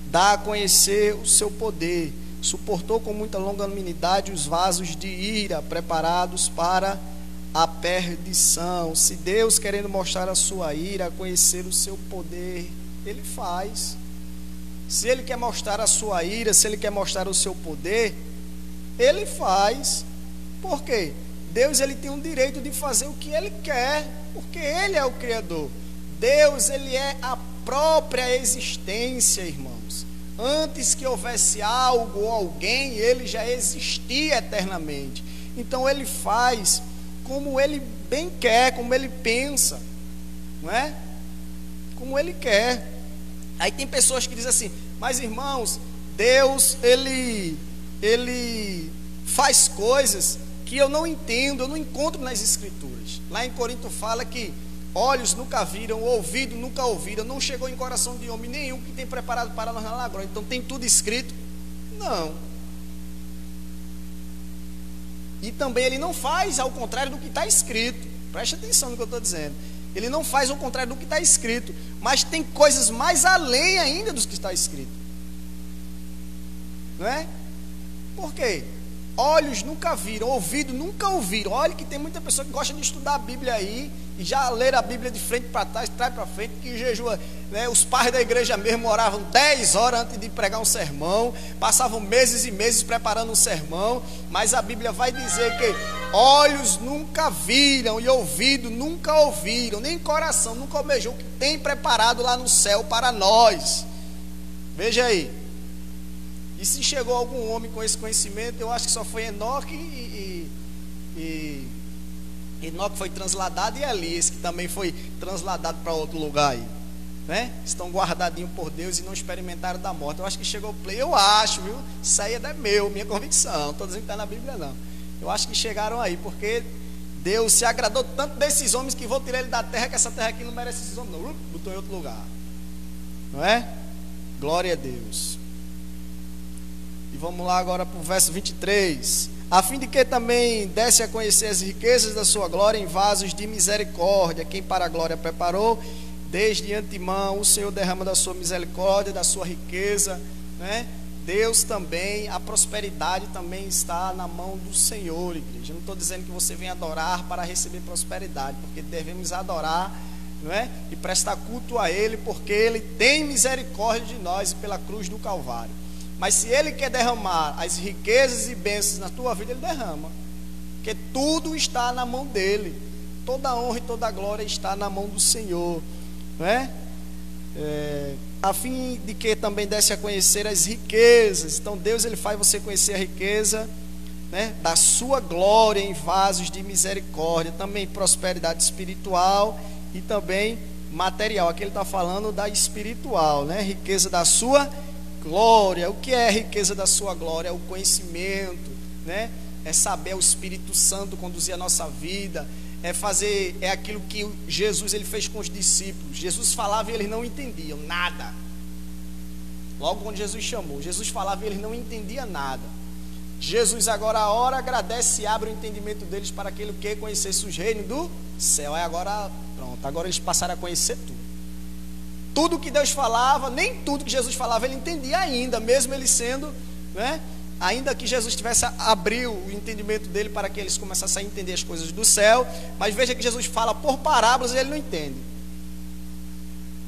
Speaker 2: dá a conhecer o seu poder, suportou com muita longanimidade os vasos de ira preparados para a perdição. Se Deus, querendo mostrar a sua ira, conhecer o seu poder, Ele faz. Se Ele quer mostrar a sua ira, se Ele quer mostrar o seu poder, Ele faz. Por quê? Deus, Ele tem o direito de fazer o que Ele quer, porque Ele é o Criador. Deus, Ele é a própria existência, irmãos. Antes que houvesse algo ou alguém, Ele já existia eternamente. Então Ele faz como Ele bem quer, como Ele pensa, como Ele quer. Aí tem pessoas que dizem assim: mas irmãos, Deus ele faz coisas que eu não entendo, eu não encontro nas Escrituras. Lá em Corinto fala que olhos nunca viram, ouvido nunca ouviram, não chegou em coração de homem nenhum que tem preparado para nós na lagoa. Então tem tudo escrito? Não. E também Ele não faz ao contrário do que está escrito. Preste atenção no que eu estou dizendo. Ele não faz ao contrário do que está escrito, mas tem coisas mais além ainda dos que está escrito, Por quê? Olhos nunca viram, ouvido nunca ouviram. Olha que tem muita pessoa que gosta de estudar a Bíblia aí e já ler a Bíblia de frente para trás, trás para frente, que jejua, os pais da igreja mesmo oravam 10 horas antes de pregar um sermão, passavam meses e meses preparando um sermão, mas a Bíblia vai dizer que olhos nunca viram e ouvido nunca ouviram, nem coração nunca almejou o que tem preparado lá no céu para nós. Veja aí. E se chegou algum homem com esse conhecimento, eu acho que só foi Enoque e Enoque foi transladado, e Elias, que também foi transladado para outro lugar aí, Estão guardadinhos por Deus e não experimentaram da morte. Eu acho que chegou o play, eu acho, viu? Isso aí é minha convicção, não estou dizendo que está na Bíblia não. Eu acho que chegaram aí, porque Deus se agradou tanto desses homens que vou tirar ele da terra, que essa terra aqui não merece esses homens não. Botou em outro lugar. Não é? Glória a Deus. E vamos lá agora para o verso 23. A fim de que também desse a conhecer as riquezas da sua glória em vasos de misericórdia, quem para a glória preparou, desde antemão o Senhor derrama da sua misericórdia, da sua riqueza, né? Deus também, a prosperidade também está na mão do Senhor, igreja. Eu não estou dizendo que você vem adorar para receber prosperidade, porque devemos adorar, não é? E prestar culto a Ele, porque Ele tem misericórdia de nós e pela cruz do Calvário. Mas se Ele quer derramar as riquezas e bênçãos na tua vida, Ele derrama, porque tudo está na mão dEle. Toda a honra e toda a glória está na mão do Senhor, não é? A fim de que também desse a conhecer as riquezas. Então Deus, Ele faz você conhecer a riqueza, né, da sua glória em vasos de misericórdia, também prosperidade espiritual e também material. Aqui ele está falando da espiritual, né? Riqueza da sua glória. O que é a riqueza da sua glória? É o conhecimento, né? É saber o Espírito Santo conduzir a nossa vida, é aquilo que Jesus ele fez com os discípulos. Jesus falava e eles não entendiam nada. Logo quando Jesus chamou, Jesus falava e eles não entendiam nada. Jesus agora ora, agradece e abre o entendimento deles para aquele que conhecesse os reinos do céu. Aí agora, pronto, agora eles passaram a conhecer tudo. Tudo que Deus falava, nem tudo que Jesus falava ele entendia ainda, mesmo ele sendo, né? Ainda que Jesus tivesse abriu o entendimento dele para que eles começassem a entender as coisas do céu, mas veja que Jesus fala por parábolas e ele não entende.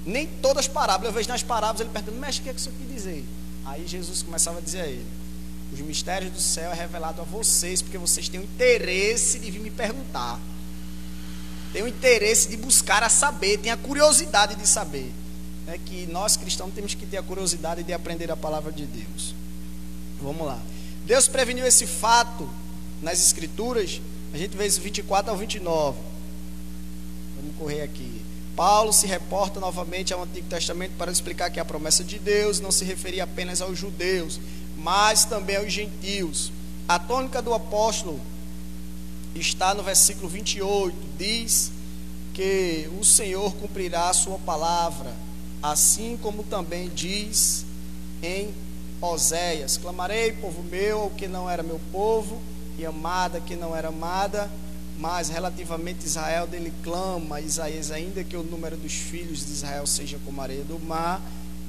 Speaker 2: Nem todas as parábolas, eu vejo nas parábolas ele pergunta, mestre, o que é que isso quer dizer? Aí Jesus começava a dizer a ele, os mistérios do céu é revelado a vocês, porque vocês têm o interesse de vir me perguntar, têm o interesse de buscar a saber, têm a curiosidade de saber. É que nós cristãos temos que ter a curiosidade de aprender a palavra de Deus. Vamos lá. Deus preveniu esse fato nas Escrituras. A gente vê isso 24 ao 29. Vamos correr aqui. Paulo se reporta novamente ao Antigo Testamento para explicar que a promessa de Deus não se referia apenas aos judeus, mas também aos gentios. A tônica do apóstolo está no versículo 28. Diz que o Senhor cumprirá a sua palavra, assim como também diz em Oséias, clamarei, povo meu, ao que não era meu povo, e amada que não era amada. Mas relativamente a Israel, dele clama Isaías, ainda que o número dos filhos de Israel seja como a areia do mar,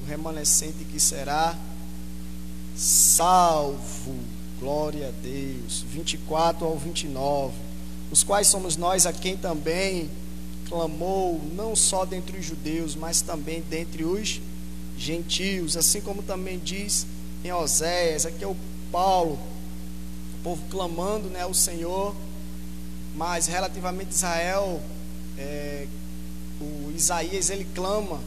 Speaker 2: o remanescente que será salvo. Glória a Deus. 24 ao 29. Os quais somos nós a quem também clamou, não só dentre os judeus, mas também dentre os gentios, assim como também diz em Oséias. Aqui é o Paulo, o povo clamando, né, ao Senhor. Mas relativamente a Israel, o Isaías ele clama,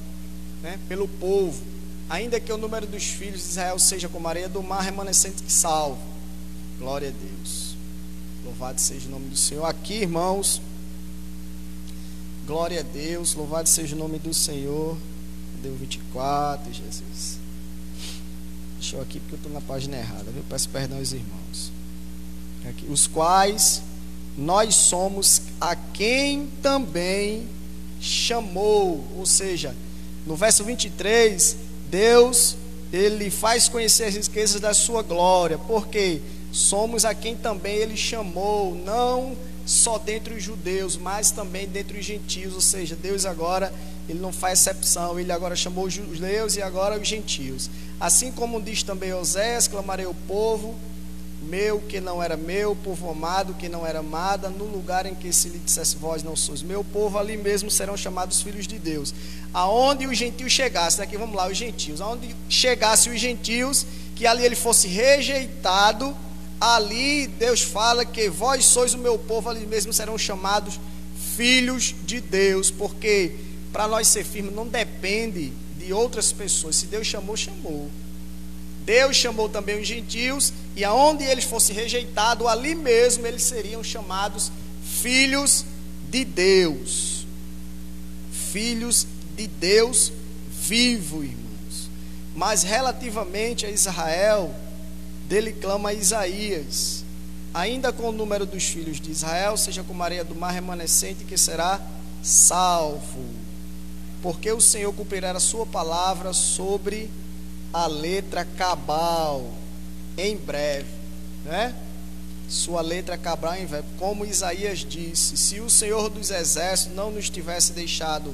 Speaker 2: né, pelo povo, ainda que o número dos filhos de Israel seja como a areia do mar, remanescente que salvo. Glória a Deus. Louvado seja o nome do Senhor. Aqui, irmãos, glória a Deus, louvado seja o nome do Senhor. Deu 24, Jesus. Deixa eu aqui porque eu estou na página errada, viu? Peço perdão aos irmãos. Aqui. Os quais nós somos a quem também chamou. Ou seja, no verso 23, Deus, ele faz conhecer as riquezas da sua glória, porque somos a quem também ele chamou, não só dentre os judeus, mas também dentre os gentios. Ou seja, Deus agora, ele não faz exceção, ele agora chamou os judeus e agora os gentios. Assim como diz também Oséias, clamarei o povo meu que não era meu, povo amado que não era amada, no lugar em que se lhe dissesse vós não sois meu povo, ali mesmo serão chamados filhos de Deus. Aonde os gentios chegassem, aqui vamos lá, os gentios, aonde chegassem os gentios, que ali ele fosse rejeitado, ali Deus fala que vós sois o meu povo, ali mesmo serão chamados filhos de Deus, porque para nós ser firmes não depende de outras pessoas. Se Deus chamou, chamou. Deus chamou também os gentios, e aonde eles fossem rejeitados, ali mesmo eles seriam chamados filhos de Deus. Filhos de Deus vivo, irmãos. Mas relativamente a Israel, dele clama Isaías, ainda com o número dos filhos de Israel, seja como a areia do mar remanescente que será salvo. porque o Senhor cumprirá a sua palavra sobre a letra cabal em breve, né? Sua letra cabal em breve, como Isaías disse: se o Senhor dos exércitos não nos tivesse deixado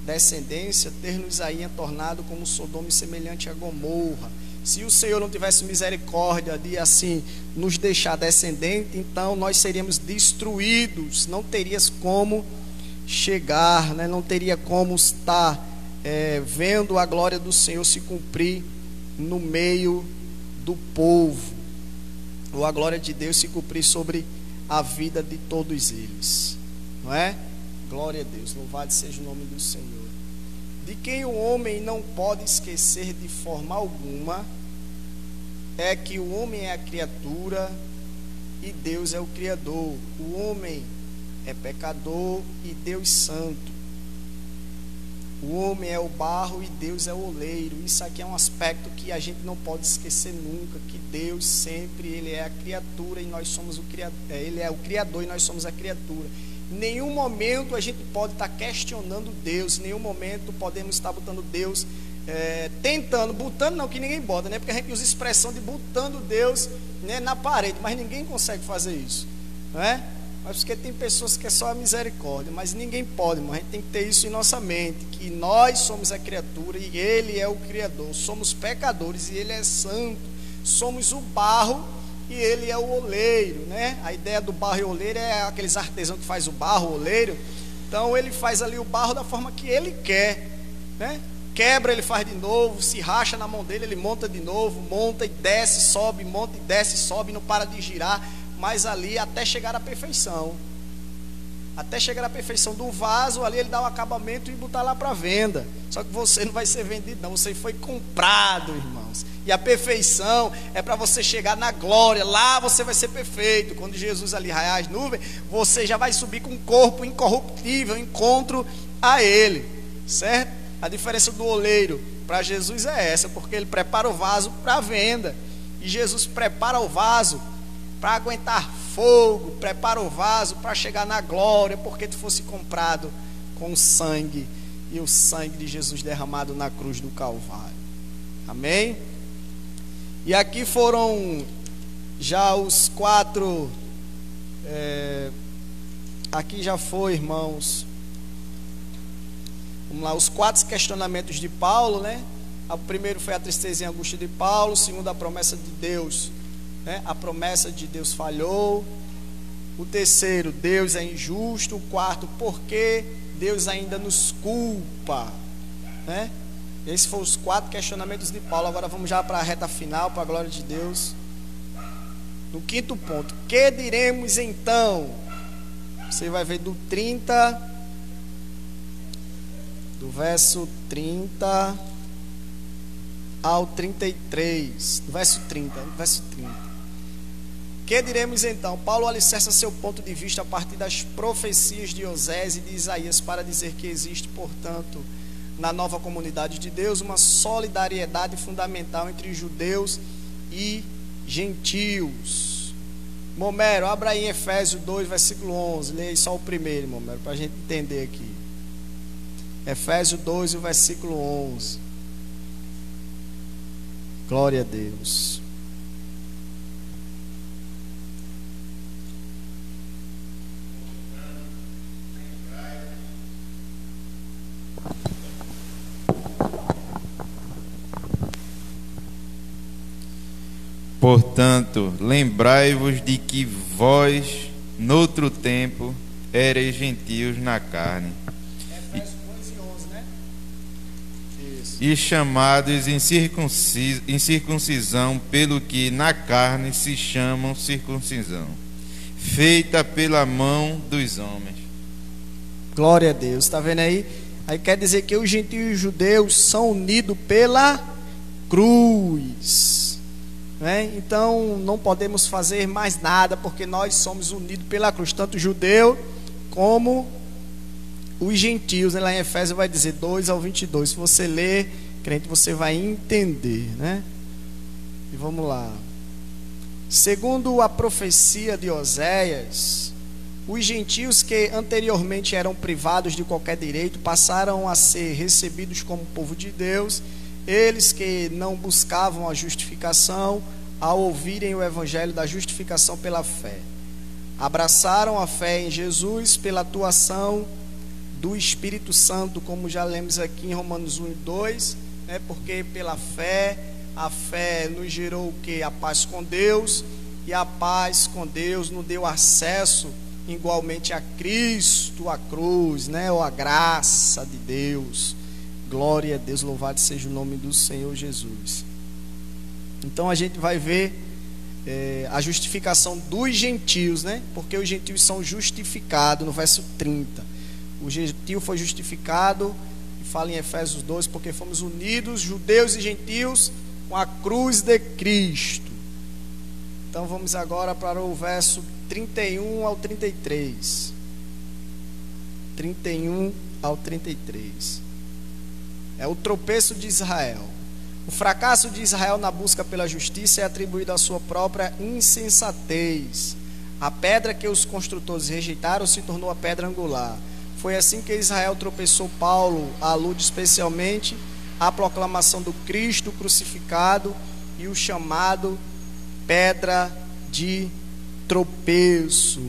Speaker 2: descendência, ter-nos-ia tornado como Sodoma e semelhante a Gomorra. Se o Senhor não tivesse misericórdia de assim nos deixar descendente, então nós seríamos destruídos, não terias como chegar, né? Não teria como estar vendo a glória do Senhor se cumprir no meio do povo, ou a glória de Deus se cumprir sobre a vida de todos eles, não é? Glória a Deus, louvado seja o nome do Senhor. De quem o homem não pode esquecer de forma alguma é que o homem é a criatura e Deus é o Criador. O homem é pecador e Deus santo. O homem é o barro e Deus é o oleiro. Isso aqui é um aspecto que a gente não pode esquecer nunca, que Deus sempre, Ele é a criatura e nós somos o Criador. Ele é o Criador e nós somos a criatura. Em nenhum momento a gente pode estar questionando Deus, em nenhum momento podemos estar botando Deus, botando não, que ninguém bota, né? Porque a gente usa a expressão de botando Deus, né, na parede, mas ninguém consegue fazer isso, não é? Mas porque tem pessoas que é só a misericórdia, mas ninguém pode, mas a gente tem que ter isso em nossa mente, que nós somos a criatura e Ele é o Criador, somos pecadores e Ele é santo, somos o barro e Ele é o oleiro, né? A ideia do barro e oleiro é aqueles artesãos que faz o barro, o oleiro. Então ele faz ali o barro da forma que ele quer, né? Quebra, ele faz de novo, se racha na mão dele, ele monta de novo, monta e desce, sobe, monta e desce, sobe, não para de girar, mas ali até chegar à perfeição. Até chegar à perfeição do vaso, ali ele dá o acabamento e botar lá para venda. Só que você não vai ser vendido não, você foi comprado, irmãos. E a perfeição é para você chegar na glória, lá você vai ser perfeito. Quando Jesus ali raiar as nuvens, você já vai subir com um corpo incorruptível, encontro a Ele, certo? A diferença do oleiro para Jesus é essa, porque Ele prepara o vaso para venda. E Jesus prepara o vaso para aguentar fogo, prepara o vaso para chegar na glória, porque tu fosse comprado com sangue, e o sangue de Jesus derramado na cruz do Calvário. Amém? E aqui foram já os 4, aqui já foi, irmãos, vamos lá, os 4 questionamentos de Paulo, né? O primeiro foi a tristeza e a angústia de Paulo. O segundo, a promessa de Deus, né? A promessa de Deus falhou. O terceiro, Deus é injusto. O quarto, por que Deus ainda nos culpa, né? Esses foram os 4 questionamentos de Paulo. Agora vamos já para a reta final, para a glória de Deus. No quinto ponto, que diremos então? Você vai ver do verso 30 ao 33, verso 30. Que diremos então? Paulo alicerça seu ponto de vista a partir das profecias de Osés e de Isaías para dizer que existe, portanto, na nova comunidade de Deus, uma solidariedade fundamental entre judeus e gentios. Momero, abra aí em Efésios 2, versículo 11. Leia aí só o primeiro, Momero, para a gente entender aqui. Efésios 2, o versículo 11. Glória a Deus.
Speaker 3: Portanto, lembrai-vos de que vós, noutro tempo, ereis gentios na carne,
Speaker 2: Efésios 2 e 11, né? Isso.
Speaker 3: e chamados em circuncisão pelo que na carne se chamam circuncisão, feita pela mão dos homens.
Speaker 2: Glória a Deus, está vendo aí? Aí quer dizer que os gentios e os judeus são unidos pela cruz, né? Então não podemos fazer mais nada, porque nós somos unidos pela cruz, tanto o judeu como os gentios, né? Lá em Efésios vai dizer 2 ao 22. Se você ler, crente, você vai entender, né? E vamos lá. Segundo a profecia de Oséias, Os gentios que anteriormente eram privados de qualquer direito passaram a ser recebidos como povo de Deus. Eles que não buscavam a justificação, ao ouvirem o evangelho da justificação pela fé, abraçaram a fé em Jesus pela atuação do Espírito Santo, como já lemos aqui em Romanos 1 e 2, né? Porque pela fé, a fé nos gerou o quê? A paz com Deus, e a paz com Deus nos deu acesso igualmente a Cristo, a cruz, né? Ou a graça de Deus. Glória a Deus, louvado seja o nome do Senhor Jesus. Então a gente vai ver a justificação dos gentios, né? Porque os gentios são justificados no verso 30. O gentio foi justificado, fala em Efésios 2, porque fomos unidos, judeus e gentios, com a cruz de Cristo. Então vamos agora para o verso 31 ao 33. 31 ao 33. É o tropeço de Israel. O fracasso de Israel na busca pela justiça é atribuído à sua própria insensatez. A pedra que os construtores rejeitaram se tornou a pedra angular. Foi assim que Israel tropeçou. Paulo alude especialmente à proclamação do Cristo crucificado e o chamado pedra de tropeço.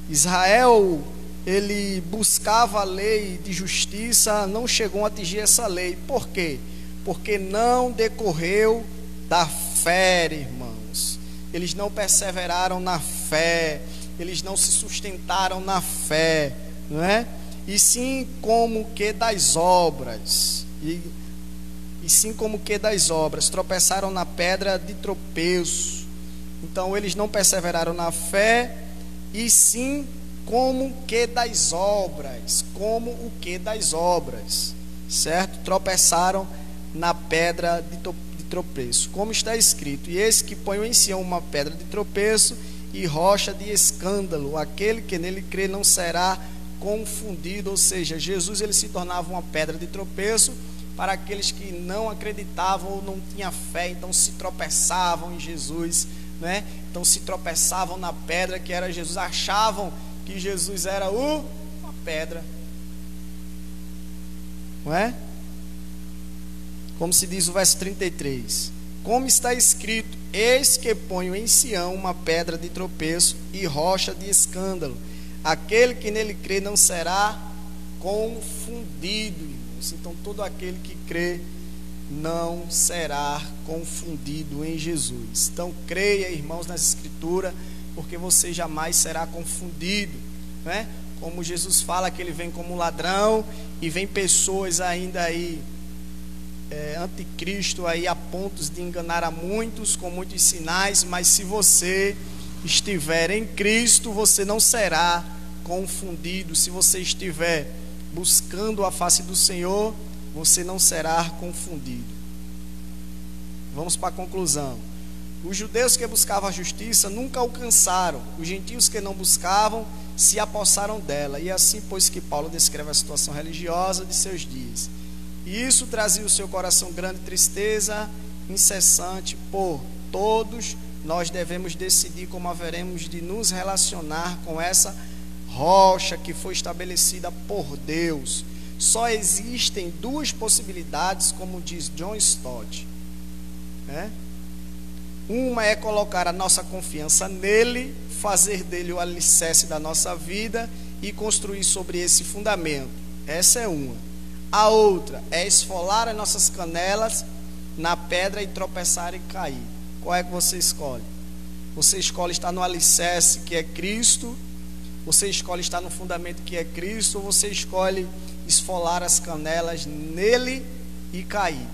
Speaker 2: Israel, ele buscava a lei de justiça, não chegou a atingir essa lei. Por quê? Porque não decorreu da fé, irmãos. Eles não perseveraram na fé, eles não se sustentaram na fé, não é? E sim como que das obras. E sim como que das obras, tropeçaram na pedra de tropeço. Então eles não perseveraram na fé, e sim como que das obras, como o que das obras, certo? Tropeçaram na pedra de tropeço, como está escrito: e eis que ponho em Sião uma pedra de tropeço e rocha de escândalo, aquele que nele crê não será confundido. Ou seja, Jesus, ele se tornava uma pedra de tropeço para aqueles que não acreditavam ou não tinham fé, então se tropeçavam em Jesus, né? Então se tropeçavam na pedra que era Jesus, achavam que Jesus era uma pedra, não é? Como se diz o verso 33, como está escrito: eis que ponho em Sião uma pedra de tropeço e rocha de escândalo, aquele que nele crê não será confundido, irmãos. Então todo aquele que crê não será confundido em Jesus. Então creia, irmãos, nas Escrituras, porque você jamais será confundido, né? Como Jesus fala que ele vem como ladrão, e vem pessoas ainda aí anticristo aí a pontos de enganar a muitos com muitos sinais, mas se você estiver em Cristo, você não será confundido. Se você estiver buscando a face do Senhor, você não será confundido. Vamos para a conclusão. Os judeus que buscavam a justiça nunca alcançaram. Os gentios que não buscavam se apossaram dela. E assim, pois, que Paulo descreve a situação religiosa de seus dias. E isso trazia o seu coração grande tristeza incessante. Por todos nós devemos decidir como haveremos de nos relacionar com essa rocha que foi estabelecida por Deus. Só existem duas possibilidades, como diz John Stott, né? Uma é colocar a nossa confiança nele, fazer dele o alicerce da nossa vida e construir sobre esse fundamento. Essa é uma. A outra é esfolar as nossas canelas na pedra e tropeçar e cair. Qual é que você escolhe? Você escolhe estar no alicerce que é Cristo? Você escolhe estar no fundamento que é Cristo? Ou você escolhe esfolar as canelas nele e cair?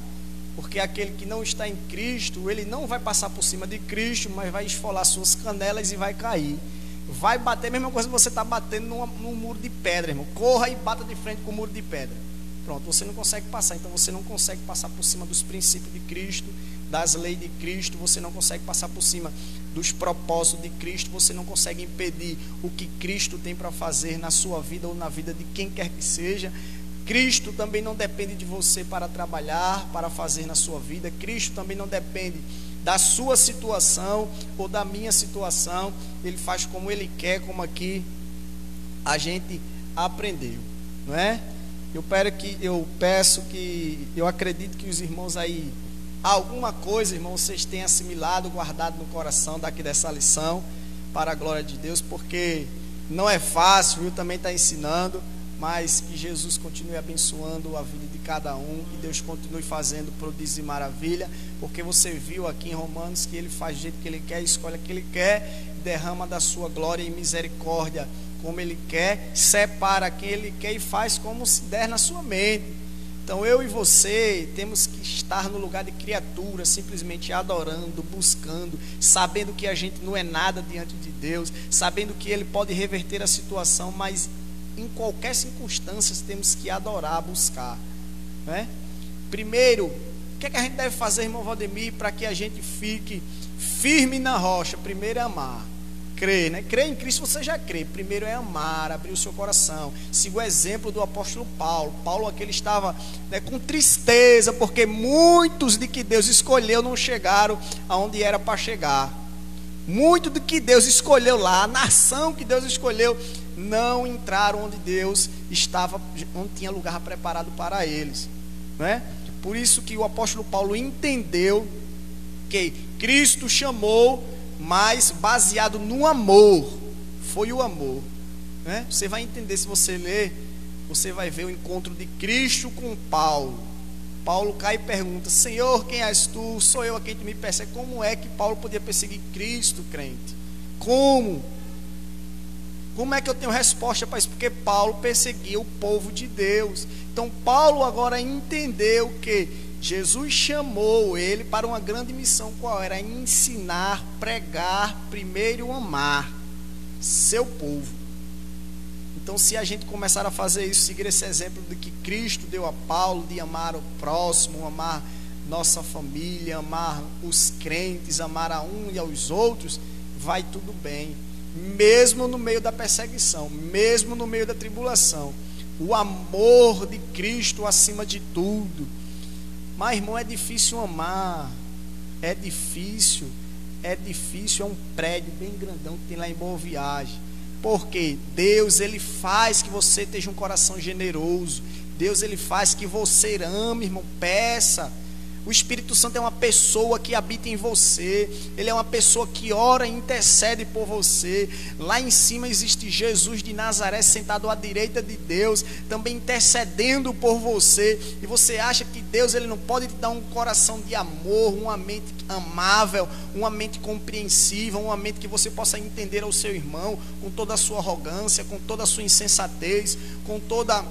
Speaker 2: Porque aquele que não está em Cristo, ele não vai passar por cima de Cristo, mas vai esfolar suas canelas e vai cair. Vai bater a mesma coisa que você está batendo num muro de pedra, irmão. Corra e bata de frente com o muro de pedra. Pronto, você não consegue passar. Então você não consegue passar por cima dos princípios de Cristo, das leis de Cristo. Você não consegue passar por cima dos propósitos de Cristo. Você não consegue impedir o que Cristo tem para fazer na sua vida ou na vida de quem quer que seja. Cristo também não depende de você para trabalhar, para fazer na sua vida. Cristo também não depende da sua situação ou da minha situação. Ele faz como Ele quer, como aqui a gente aprendeu, não é? Eu acredito que os irmãos aí, alguma coisa, irmãos, vocês têm assimilado, guardado no coração daqui dessa lição, para a glória de Deus, porque não é fácil, viu? Também está ensinando, mas que Jesus continue abençoando a vida de cada um, que Deus continue fazendo prodígio e maravilha, porque você viu aqui em Romanos que Ele faz do jeito que Ele quer, escolhe o que Ele quer, derrama da sua glória e misericórdia como Ele quer, separa quem Ele quer e faz como se der na sua mente. Então eu e você temos que estar no lugar de criatura, simplesmente adorando, buscando, sabendo que a gente não é nada diante de Deus, sabendo que Ele pode reverter a situação, mas em qualquer circunstância temos que adorar, buscar, né? Primeiro, o que é que a gente deve fazer, irmão Valdemir, para que a gente fique firme na rocha? Primeiro é amar. Crer, né? Crer em Cristo você já crê. Primeiro é amar, abrir o seu coração. Siga o exemplo do apóstolo Paulo. Paulo aqui ele estava, né, com tristeza, porque muitos de que Deus escolheu não chegaram aonde era para chegar. Muito do que Deus escolheu lá, a nação que Deus escolheu, não entraram onde Deus estava, onde tinha lugar preparado para eles, né? Por isso que o apóstolo Paulo entendeu que Cristo chamou, mas baseado no amor. Foi o amor, né? Você vai entender, se você ler, você vai ver o encontro de Cristo com Paulo. Paulo cai e pergunta: Senhor, quem és tu? Sou eu a quem tu me persegue. Como é que Paulo podia perseguir Cristo, crente? Como é que eu tenho resposta para isso? Porque Paulo perseguia o povo de Deus. Então Paulo agora entendeu que Jesus chamou ele para uma grande missão. Qual era? Ensinar, pregar, primeiro amar seu povo. Então, se a gente começar a fazer isso, seguir esse exemplo de que Cristo deu a Paulo, de amar o próximo, amar nossa família, amar os crentes, amar a um e aos outros, vai tudo bem, mesmo no meio da perseguição, mesmo no meio da tribulação. O amor de Cristo acima de tudo. Mas, irmão, é difícil amar. É difícil. É um prédio bem grandão que tem lá em Boa Viagem. Porque Deus, Ele faz que você tenha um coração generoso. Deus, Ele faz que você ame, irmão, peça. O Espírito Santo é uma pessoa que habita em você. Ele é uma pessoa que ora e intercede por você. Lá em cima existe Jesus de Nazaré sentado à direita de Deus, também intercedendo por você. E você acha que Deus, Ele não pode te dar um coração de amor, uma mente amável, uma mente compreensiva, uma mente que você possa entender ao seu irmão, com toda a sua arrogância, com toda a sua insensatez, com toda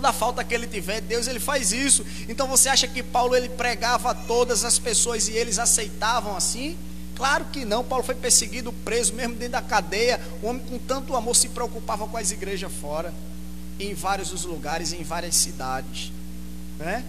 Speaker 2: a falta que ele tiver. Deus, Ele faz isso. Então você acha que Paulo, ele pregava a todas as pessoas e eles aceitavam assim? Claro que não. Paulo foi perseguido, preso, mesmo dentro da cadeia. O homem com tanto amor se preocupava com as igrejas fora, em vários dos lugares, em várias cidades, né?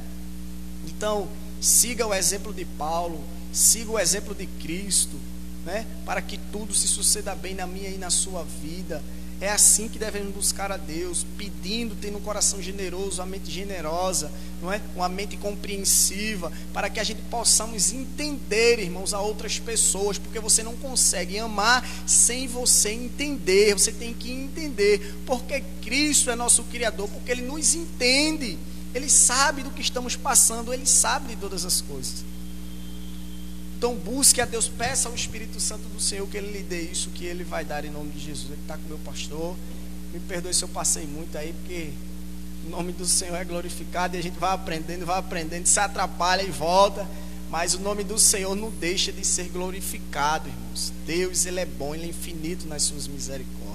Speaker 2: Então siga o exemplo de Paulo, siga o exemplo de Cristo, né? Para que tudo se suceda bem na minha e na sua vida. É assim que devemos buscar a Deus, pedindo, tendo um coração generoso, uma mente generosa, não é? Uma mente compreensiva, para que a gente possamos entender, irmãos, a outras pessoas, porque você não consegue amar sem você entender. Você tem que entender, porque Cristo é nosso Criador, porque Ele nos entende, Ele sabe do que estamos passando, Ele sabe de todas as coisas. Então busque a Deus, peça ao Espírito Santo do Senhor que Ele lhe dê isso, que Ele vai dar em nome de Jesus. Ele está com o meu pastor. Me perdoe se eu passei muito aí, porque o nome do Senhor é glorificado e a gente vai aprendendo, se atrapalha e volta, mas o nome do Senhor não deixa de ser glorificado, irmãos. Deus, Ele é bom, Ele é infinito nas suas misericórdias.